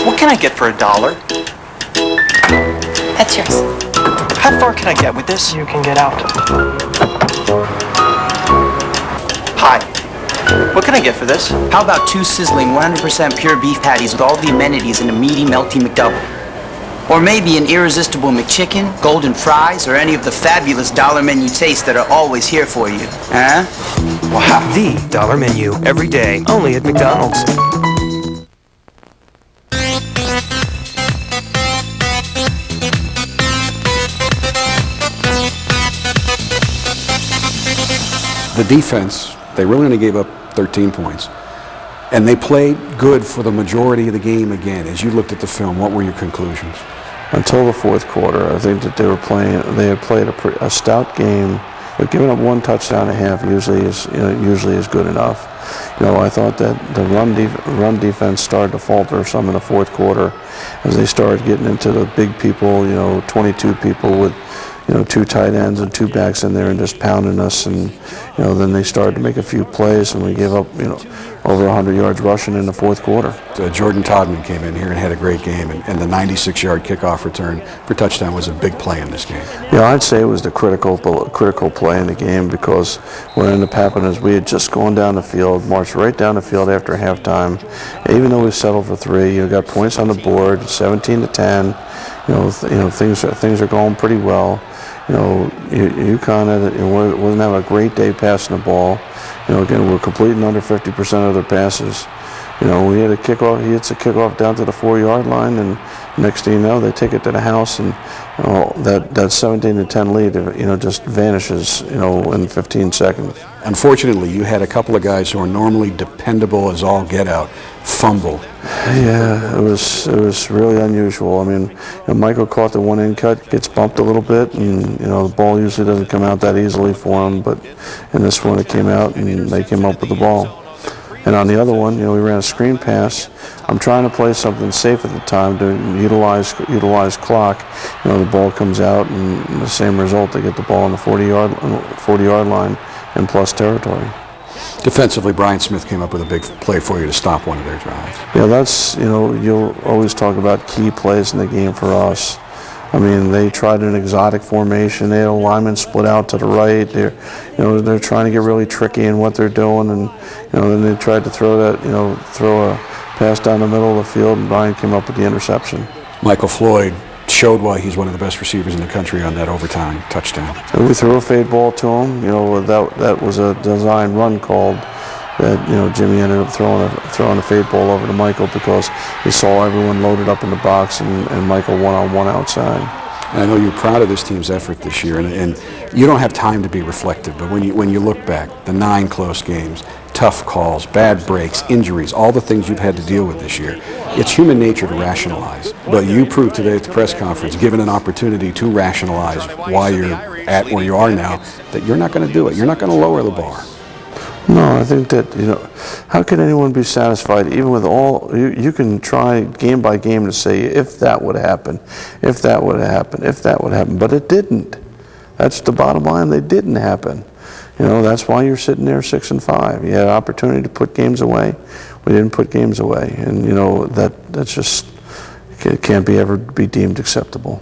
S4: What can I get for $1?
S24: That's yours.
S4: How far can I get with this? You can get out. Hi. What can I get for this? How about 2 sizzling 100% pure beef patties with all the amenities in a meaty, melty McDouble? Or maybe an irresistible McChicken, golden fries, or any of the fabulous dollar menu tastes that are always here for you. Huh? Wow.
S9: The dollar menu, every day, only at McDonald's.
S28: The defense, they really only gave up 13 points. And they played good for the majority of the game again. As you looked at the film, what were your conclusions?
S13: Until the fourth quarter, I think that they had played a stout game, but giving up 1 touchdown a half usually is good enough. I thought that the run defense started to falter some in the fourth quarter as they started getting into the big people, 22 people with 2 tight ends and 2 backs in there and just pounding us, and then they started to make a few plays and we gave up over 100 yards rushing in the fourth quarter.
S28: Jordan Todman came in here and had a great game, and the 96-yard kickoff return for touchdown was a big play in this game.
S13: I'd say it was the critical play in the game, because what ended up happening is we had just gone down the field, marched right down the field after halftime. Even though we settled for 3, got points on the board, 17-10. Things are going pretty well. UConn wasn't having a great day passing the ball. Again, we're completing under 50% of their passes. We had a kickoff. He hits a kickoff down to the 4-yard line, and next thing you know, they take it to the house, and that 17-10 lead, just vanishes, in 15 seconds.
S28: Unfortunately, you had a couple of guys who are normally dependable as all get out fumble.
S13: Yeah, it was really unusual. Michael caught the 1-in cut, gets bumped a little bit, and the ball usually doesn't come out that easily for him. But in this one, it came out, and they came up with the ball. And on the other one, we ran a screen pass. I'm trying to play something safe at the time to utilize clock. The ball comes out, and the same result. They get the ball on the 40-yard line and plus territory.
S28: Defensively, Brian Smith came up with a big play for you to stop one of their drives.
S13: Yeah, that's, you'll always talk about key plays in the game for us. They tried an exotic formation. They had a lineman split out to the right. They're trying to get really tricky in what they're doing, and then they tried to throw a pass down the middle of the field, and Brian came up with the interception.
S28: Michael Floyd showed why he's one of the best receivers in the country on that overtime touchdown.
S13: And we threw a fade ball to him. That was a design run called that. Jimmy ended up throwing a fade ball over to Michael because he saw everyone loaded up in the box and Michael one-on-one outside.
S28: And I know you're proud of this team's effort this year, and you don't have time to be reflective, but when you look back, the 9 close games, tough calls, bad breaks, injuries, all the things you've had to deal with this year, it's human nature to rationalize. But you proved today at the press conference, given an opportunity to rationalize why you're at where you are now, that you're not going to do it. You're not going to lower the bar.
S13: No, I think that, how can anyone be satisfied, even with all, you can try game by game to say, if that would happen, if that would happen, if that would happen, but it didn't. That's the bottom line, they didn't happen. That's why you're sitting there 6-5. You had an opportunity to put games away. We didn't put games away, and that's just, it can't ever be deemed acceptable.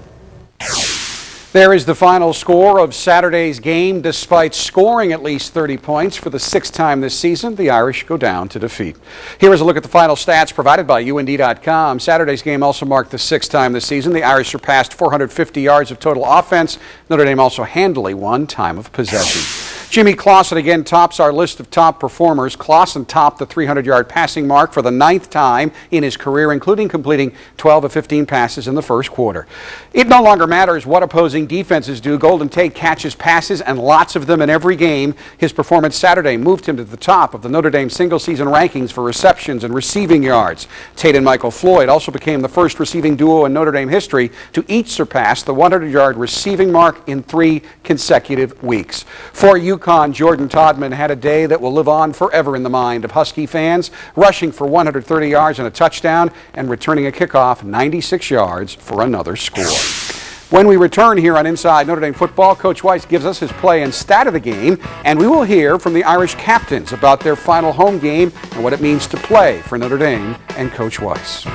S28: There is the final score of Saturday's game. Despite scoring at least 30 points for the 6th time this season, the Irish go down to defeat. Here is a look at the final stats provided by UND.com. Saturday's game also marked the 6th time this season. The Irish surpassed 450 yards of total offense. Notre Dame also handily won time of possession. Jimmy Clausen again tops our list of top performers. Clausen topped the 300-yard passing mark for the 9th time in his career, including completing 12 of 15 passes in the first quarter. It no longer matters what opposing defenses do. Golden Tate catches passes, and lots of them in every game. His performance Saturday moved him to the top of the Notre Dame single-season rankings for receptions and receiving yards. Tate and Michael Floyd also became the first receiving duo in Notre Dame history to each surpass the 100-yard receiving mark in 3 consecutive weeks. For UConn, Jordan Todman had a day that will live on forever in the mind of Husky fans, rushing for 130 yards and a touchdown and returning a kickoff 96 yards for another score. When we return here on Inside Notre Dame Football, Coach Weiss gives us his play and stat of the game, and we will hear from the Irish captains about their final home game and what it means to play for Notre Dame and Coach Weiss.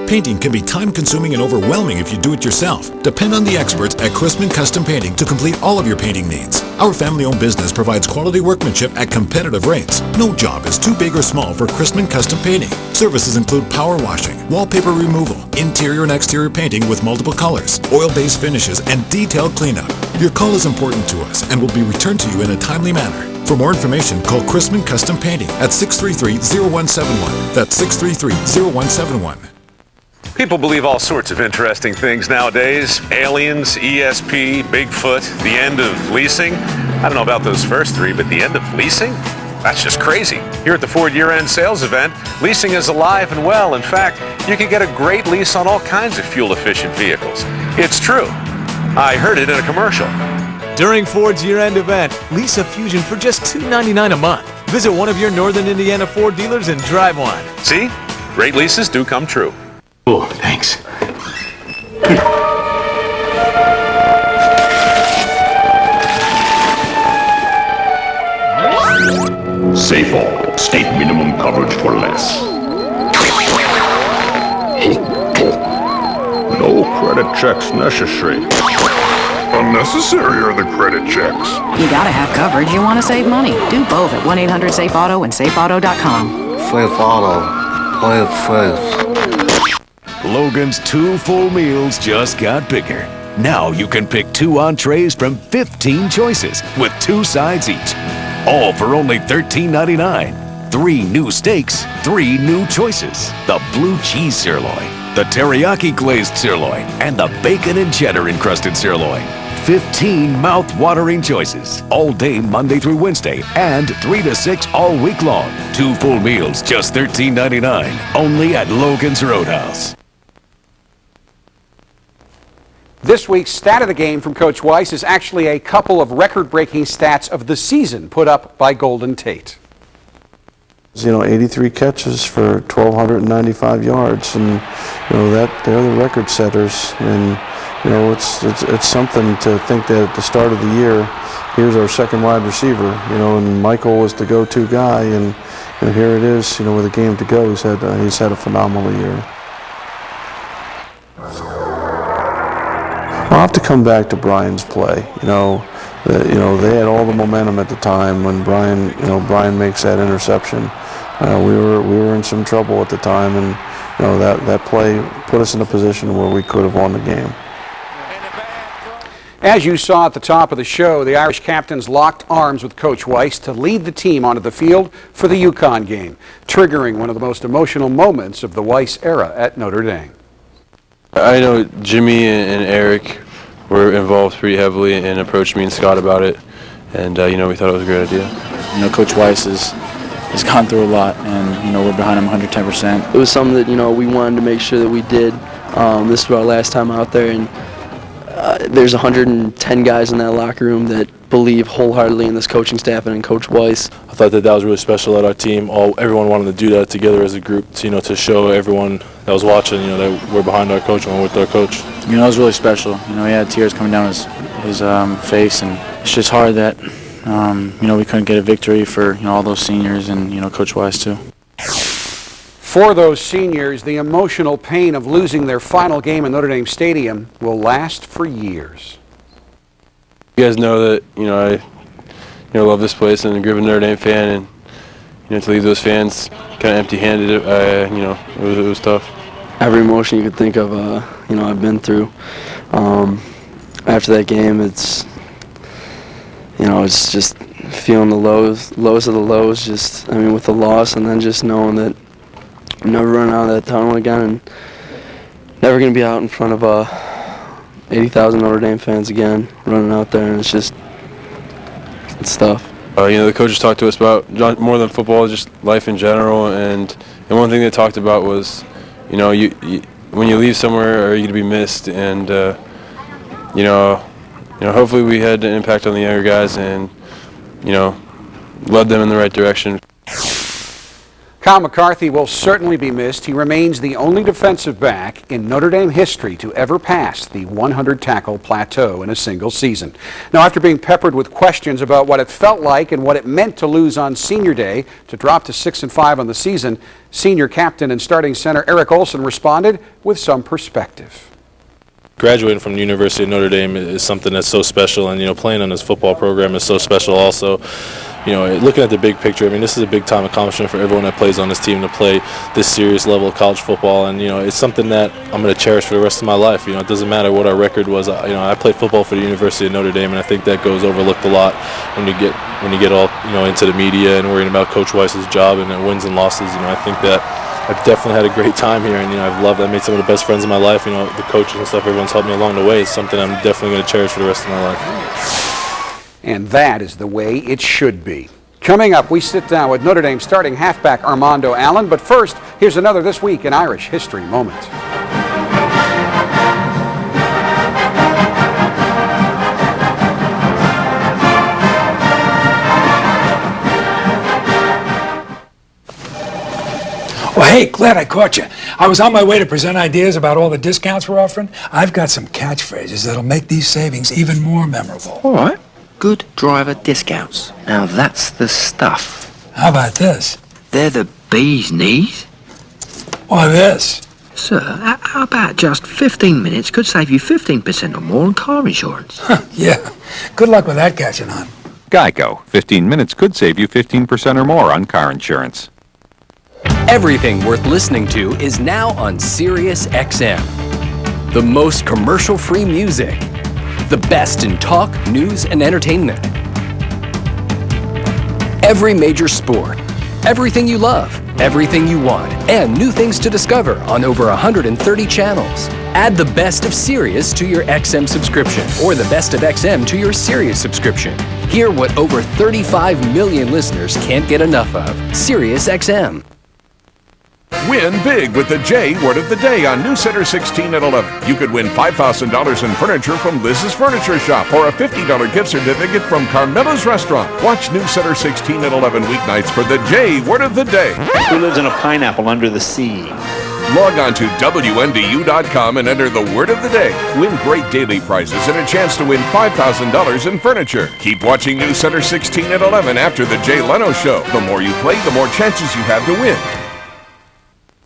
S12: Painting can be time-consuming and overwhelming if you do it yourself. Depend on the experts at Chrisman Custom Painting to complete all of your painting needs. Our family-owned business provides quality workmanship at competitive rates. No job is too big or small for Chrisman Custom Painting. Services include power washing, wallpaper removal, interior and exterior painting with multiple colors, oil-based finishes, and detailed cleanup. Your call is important to us and will be returned to you in a timely manner. For more information, call Chrisman Custom Painting at 633-0171. That's 633-0171.
S31: People believe all sorts of interesting things nowadays. Aliens, ESP, Bigfoot, the end of leasing. I don't know about those first 3, but the end of leasing? That's just crazy. Here at the Ford year-end sales event, leasing is alive and well. In fact, you can get a great lease on all kinds of fuel-efficient vehicles. It's true. I heard it in a commercial.
S14: During Ford's year-end event, lease a Fusion for just $299 a month. Visit one of your Northern Indiana Ford dealers and drive one.
S31: See? Great leases do come true.
S14: Oh, thanks.
S15: Safeall, state minimum coverage for less. No credit checks necessary. Unnecessary are the credit checks.
S17: You gotta have coverage. You want to save money. Do both at 1-800-SAFE-AUTO and safeauto.com.
S15: Safe Auto. Play it safe.
S18: Logan's 2 full meals just got bigger. Now you can pick 2 entrees from 15 choices with 2 sides each. All for only $13.99. 3 new steaks, 3 new choices. The blue cheese sirloin, the teriyaki glazed sirloin, and the bacon and cheddar encrusted sirloin. 15 mouth-watering choices. All day Monday through Wednesday and 3 to 6 all week long. 2 full meals, just $13.99. Only at Logan's Roadhouse.
S28: This week's stat of the game from Coach Weiss is actually a couple of record-breaking stats of the season put up by Golden Tate.
S10: 83 catches for 1,295 yards, and that they're the record setters. And it's something to think that at the start of the year, here's our second wide receiver. And Michael was the go-to guy, and here it is. With a game to go, he's had a phenomenal year. I'll have to come back to Brian's play. They had all the momentum at the time when Brian makes that interception. We were in some trouble at the time, and that play put us in a position where we could have won the game.
S28: As you saw at the top of the show, the Irish captains locked arms with Coach Weiss to lead the team onto the field for the UConn game, triggering one of the most emotional moments of the Weiss era at Notre Dame.
S13: I know Jimmy and Eric were involved pretty heavily and approached me and Scott about it, and we thought it was a great idea.
S19: Coach Weiss has gone through a lot, and we're behind him 110%.
S20: It was something that we wanted to make sure that we did. This was our last time out there, and there's 110 guys in that locker room that believe wholeheartedly in this coaching staff and in Coach Weiss.
S13: I thought that was really special that our team, everyone wanted to do that together as a group, to show everyone that was watching, that we're behind our coach and we're with our coach.
S19: It was really special. He had tears coming down his face, and it's just hard that, we couldn't get a victory for, all those seniors and, Coach Weiss too.
S28: For those seniors, the emotional pain of losing their final game in Notre Dame Stadium will last for years.
S13: You guys know that, I love this place and grew up a Notre Dame fan, and, to leave those fans kind of empty-handed, it was tough.
S20: every emotion you could think of, I've been through. After that game, it's just feeling the lows of the lows, with the loss, and then just knowing that I'm never running out of that tunnel again and never going to be out in front of 80,000 Notre Dame fans again, running out there, and it's tough.
S13: The coaches talked to us about more than football, just life in general, and one thing they talked about was, when you leave somewhere, are you going to be missed? And hopefully we had an impact on the younger guys and, led them in the right direction.
S28: Kyle McCarthy will certainly be missed. He remains the only defensive back in Notre Dame history to ever pass the 100-tackle plateau in a single season. Now, after being peppered with questions about what it felt like and what it meant to lose on Senior Day to drop to 6-5 on the season, senior captain and starting center Eric Olson responded with some perspective.
S1: Graduating from the University of Notre Dame is something that's so special, and playing on this football program is so special also. Looking at the big picture, this is a big time accomplishment for everyone that plays on this team to play this serious level of college football, and it's something that I'm going to cherish for the rest of my life. It doesn't matter what our record was. I played football for the University of Notre Dame, and I think that goes overlooked a lot when you get all into the media and worrying about Coach Weiss's job and the wins and losses. I think that I've definitely had a great time here, and I made some of the best friends of my life. The coaches and stuff, everyone's helped me along the way. It's something I'm definitely going to cherish for the rest of my life.
S28: And that is the way it should be. Coming up, we sit down with Notre Dame starting halfback Armando Allen. But first, here's another This Week in Irish History moment.
S3: Well, hey, glad I caught you. I was on my way to present ideas about all the discounts we're offering. I've got some catchphrases that'll make these savings even more memorable.
S31: All right. Good driver discounts. Now that's the stuff.
S3: How about this?
S31: They're the bee's knees.
S3: Why this?
S31: Sir, how about just 15 minutes could save you 15% or more on car insurance?
S3: Yeah. Good luck with that catching on.
S5: Geico. 15 minutes could save you 15% or more on car insurance.
S16: Everything worth listening to is now on Sirius XM. The most commercial-free music. The best in talk, news, and entertainment. Every major sport. Everything you love. Everything you want. And new things to discover on over 130 channels. Add the best of Sirius to your XM subscription or the best of XM to your Sirius subscription. Hear what over 35 million listeners can't get enough of. Sirius XM.
S11: Win big with the J Word of the Day on New Center 16 at 11. You could win $5,000 in furniture from Liz's Furniture Shop or a $50 gift certificate from Carmelo's Restaurant. Watch New Center 16 at 11 weeknights for the J Word of the Day.
S21: Who lives in a pineapple under the sea?
S11: Log on to WNDU.com and enter the Word of the Day. Win great daily prizes and a chance to win $5,000 in furniture. Keep watching New Center 16 at 11 after the Jay Leno Show. The more you play, the more chances you have to win.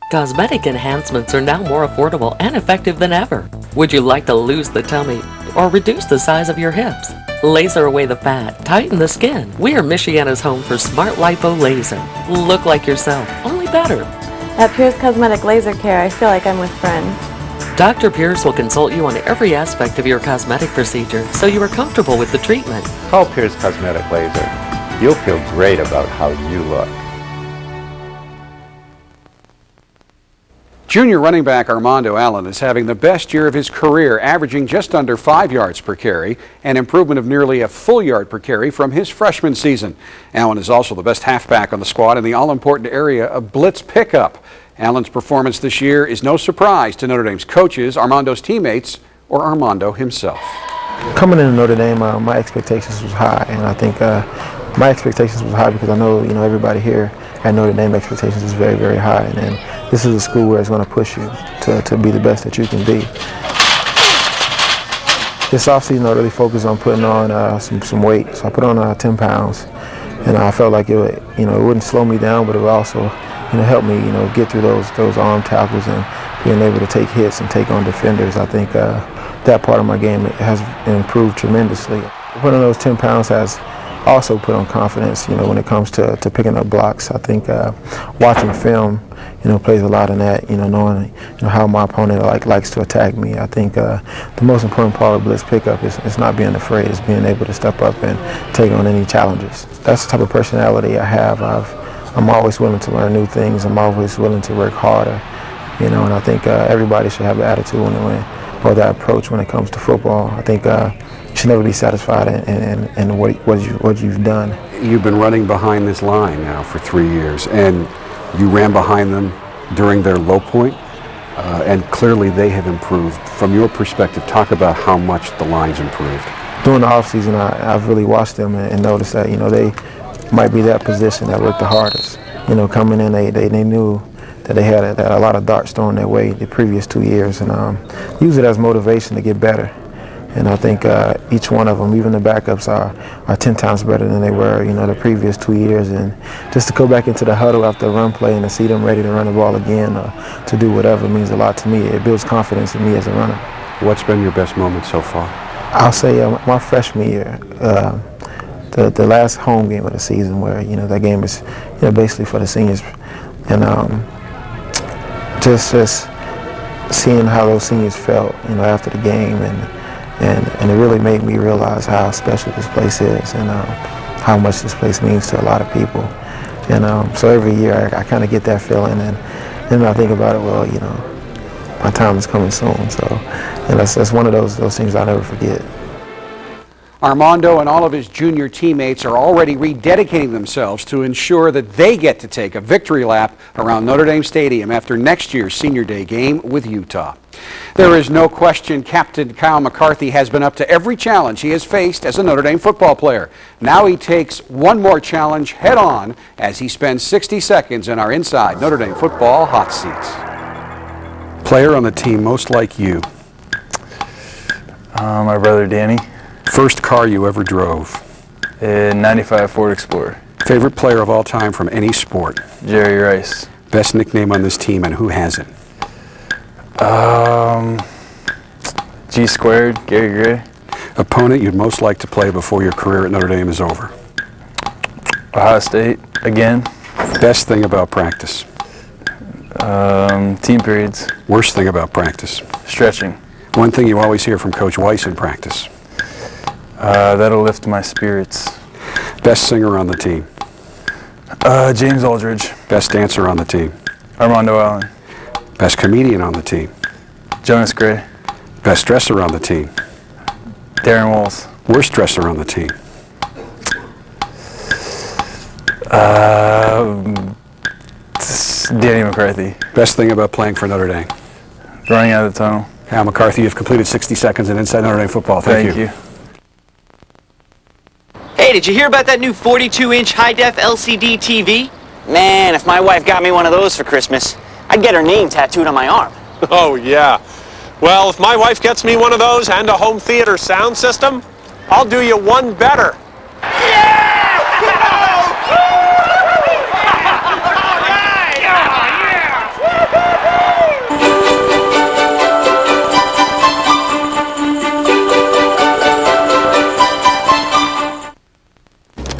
S22: Cosmetic enhancements are now more affordable and effective than ever. Would you like to lose the tummy or reduce the size of your hips? Laser away the fat, tighten the skin. We are Michiana's home for Smart Lipo Laser. Look like yourself, only better.
S23: At Pierce Cosmetic Laser Care, I feel like I'm with friends.
S22: Dr. Pierce will consult you on every aspect of your cosmetic procedure so you are comfortable with the treatment.
S25: Call Pierce Cosmetic Laser. You'll feel great about how you look.
S28: Junior running back Armando Allen is having the best year of his career, averaging just under 5 yards per carry, an improvement of nearly a full yard per carry from his freshman season. Allen is also the best halfback on the squad in the all-important area of blitz pickup. Allen's performance this year is no surprise to Notre Dame's coaches, Armando's teammates, or Armando himself.
S26: Coming into Notre Dame, my expectations was high, and I think my expectations was high because I know everybody here at Notre Dame expectations is very, very high, and this is a school where it's going to push you to be the best that you can be. This offseason, I really focused on putting on some weight, so I put on 10 pounds, and I felt like it wouldn't slow me down, but it would also help me get through those arm tackles and being able to take hits and take on defenders. I think that part of my game has improved tremendously. Putting on those 10 pounds has also put on confidence, when it comes to picking up blocks. I think watching film, plays a lot in that, knowing, how my opponent likes to attack me. I think the most important part of blitz pickup is not being afraid, it's being able to step up and take on any challenges. That's the type of personality I have. I'm always willing to learn new things. I'm always willing to work harder, and I think everybody should have the attitude or that approach when it comes to football. I think you should never be satisfied in what you've done.
S28: You've been running behind this line now for 3 years, and you ran behind them during their low point, and clearly they have improved. From your perspective, talk about how much the line's improved.
S26: During the offseason, I've really watched them and noticed that, they might be that position that worked the hardest. Coming in, they knew that they had a lot of darts thrown their way the previous 2 years, and use it as motivation to get better. And I think each one of them, even the backups, are 10 times better than they were, the previous 2 years. And just to go back into the huddle after a run play and to see them ready to run the ball again or to do whatever means a lot to me. It builds confidence in me as a runner.
S28: What's been your best moment so far?
S26: I'll say my freshman year, the last home game of the season, where that game is basically for the seniors, and just seeing how those seniors felt after the game, and it really made me realize how special this place is and how much this place means to a lot of people. And so every year I kind of get that feeling, and then I think about it. Well, my time is coming soon, so that's one of those things I'll never forget.
S28: Armando and all of his junior teammates are already rededicating themselves to ensure that they get to take a victory lap around Notre Dame Stadium after next year's Senior Day game with Utah. There is no question Captain Kyle McCarthy has been up to every challenge he has faced as a Notre Dame football player. Now he takes one more challenge head on as he spends 60 seconds in our Inside Notre Dame Football hot seats. Player on the team most like you?
S2: My brother Danny.
S28: First car you ever drove?
S2: A 95 Ford Explorer.
S28: Favorite player of all time from any sport?
S2: Jerry Rice.
S28: Best nickname on this team, and who has it?
S2: G squared, Gary Gray.
S28: Opponent you'd most like to play before your career at Notre Dame is over?
S2: Ohio State, again.
S28: Best thing about practice?
S2: Team periods.
S28: Worst thing about practice?
S2: Stretching.
S28: One thing you always hear from Coach Weiss in practice?
S2: That'll lift my spirits.
S28: Best singer on the team?
S2: James Aldridge.
S28: Best dancer on the team?
S2: Armando Allen.
S28: Best comedian on the team?
S2: Jonas Gray.
S28: Best dresser on the team?
S2: Darren Walls.
S28: Worst dresser on the team?
S2: Danny McCarthy.
S28: Best thing about playing for Notre Dame?
S2: Running out of the tunnel.
S28: Al McCarthy, you've completed 60 seconds in Inside Notre Dame Football. Thank you.
S4: Hey, did you hear about that new 42-inch high-def LCD TV? Man, if my wife got me one of those for Christmas, I'd get her name tattooed on my arm.
S31: Oh, yeah. Well, if my wife gets me one of those and a home theater sound system, I'll do you one better.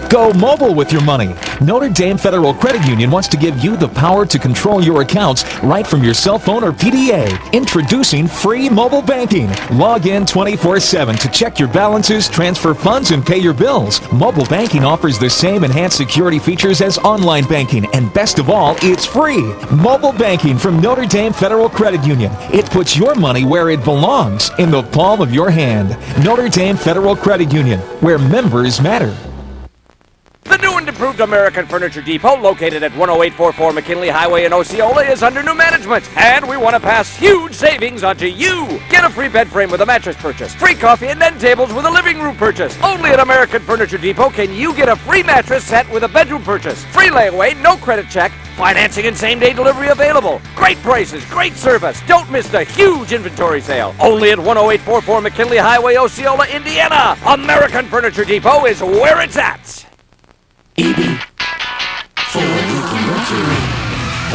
S6: Go mobile with your money. Notre Dame Federal Credit Union wants to give you the power to control your accounts right from your cell phone or PDA. Introducing free mobile banking. Log in 24/7 to check your balances, transfer funds, and pay your bills. Mobile banking offers the same enhanced security features as online banking, and best of all, it's free. Mobile banking from Notre Dame Federal Credit Union. It puts your money where it belongs, in the palm of your hand. Notre Dame Federal Credit Union, where members matter.
S7: The new and improved American Furniture Depot, located at 10844 McKinley Highway in Osceola, is under new management, and we want to pass huge savings onto you. Get a free bed frame with a mattress purchase, free coffee and end tables with a living room purchase. Only at American Furniture Depot can you get a free mattress set with a bedroom purchase. Free layaway, no credit check, financing and same-day delivery available. Great prices, great service. Don't miss the huge inventory sale. Only at 10844 McKinley Highway, Osceola, Indiana. American Furniture Depot is where it's at.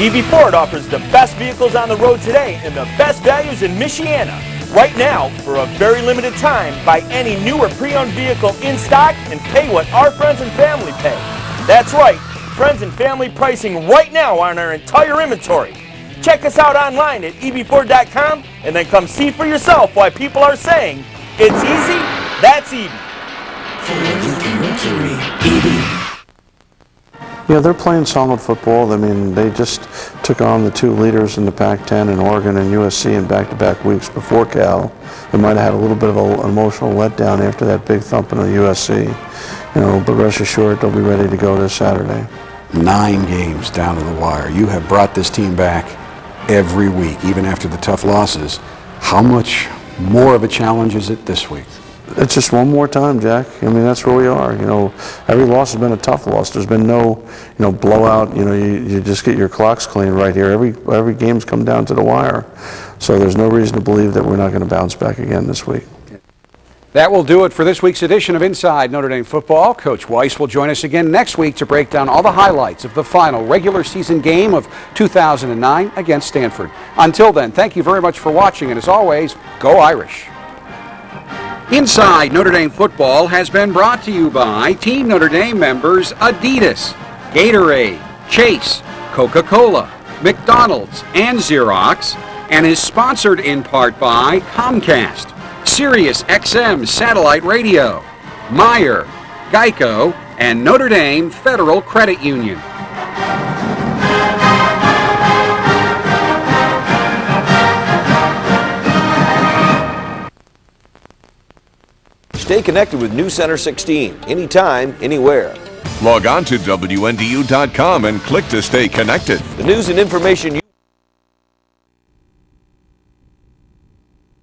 S8: EV Ford offers the best vehicles on the road today and the best values in Michiana. Right now, for a very limited time, buy any new or pre-owned vehicle in stock and pay what our friends and family pay. That's right, friends and family pricing right now on our entire inventory. Check us out online at eb4.com and then come see for yourself why people are saying it's easy, that's Eby.
S10: Yeah, they're playing solid football. I mean, they just took on the two leaders in the Pac-10 in Oregon and USC in back-to-back weeks before Cal. They might have had a little bit of an emotional letdown after that big thumping of USC. But rest assured, they'll be ready to go this Saturday.
S9: 9 games down to the wire. You have brought this team back every week, even after the tough losses. How much more of a challenge is it this week?
S10: It's just one more time, Jack. I mean, that's where we are. Every loss has been a tough loss. There's been no, blowout. You just get your clocks clean right here. Every game's come down to the wire. So there's no reason to believe that we're not going to bounce back again this week.
S28: That will do it for this week's edition of Inside Notre Dame Football. Coach Weiss will join us again next week to break down all the highlights of the final regular season game of 2009 against Stanford. Until then, thank you very much for watching, and as always, go Irish. Inside Notre Dame Football has been brought to you by Team Notre Dame members Adidas, Gatorade, Chase, Coca-Cola, McDonald's, and Xerox, and is sponsored in part by Comcast, Sirius XM Satellite Radio, Meyer, Geico, and Notre Dame Federal Credit Union.
S12: Stay connected with News Center 16, anytime, anywhere.
S11: Log on to WNDU.com and click to stay connected.
S12: The news and information you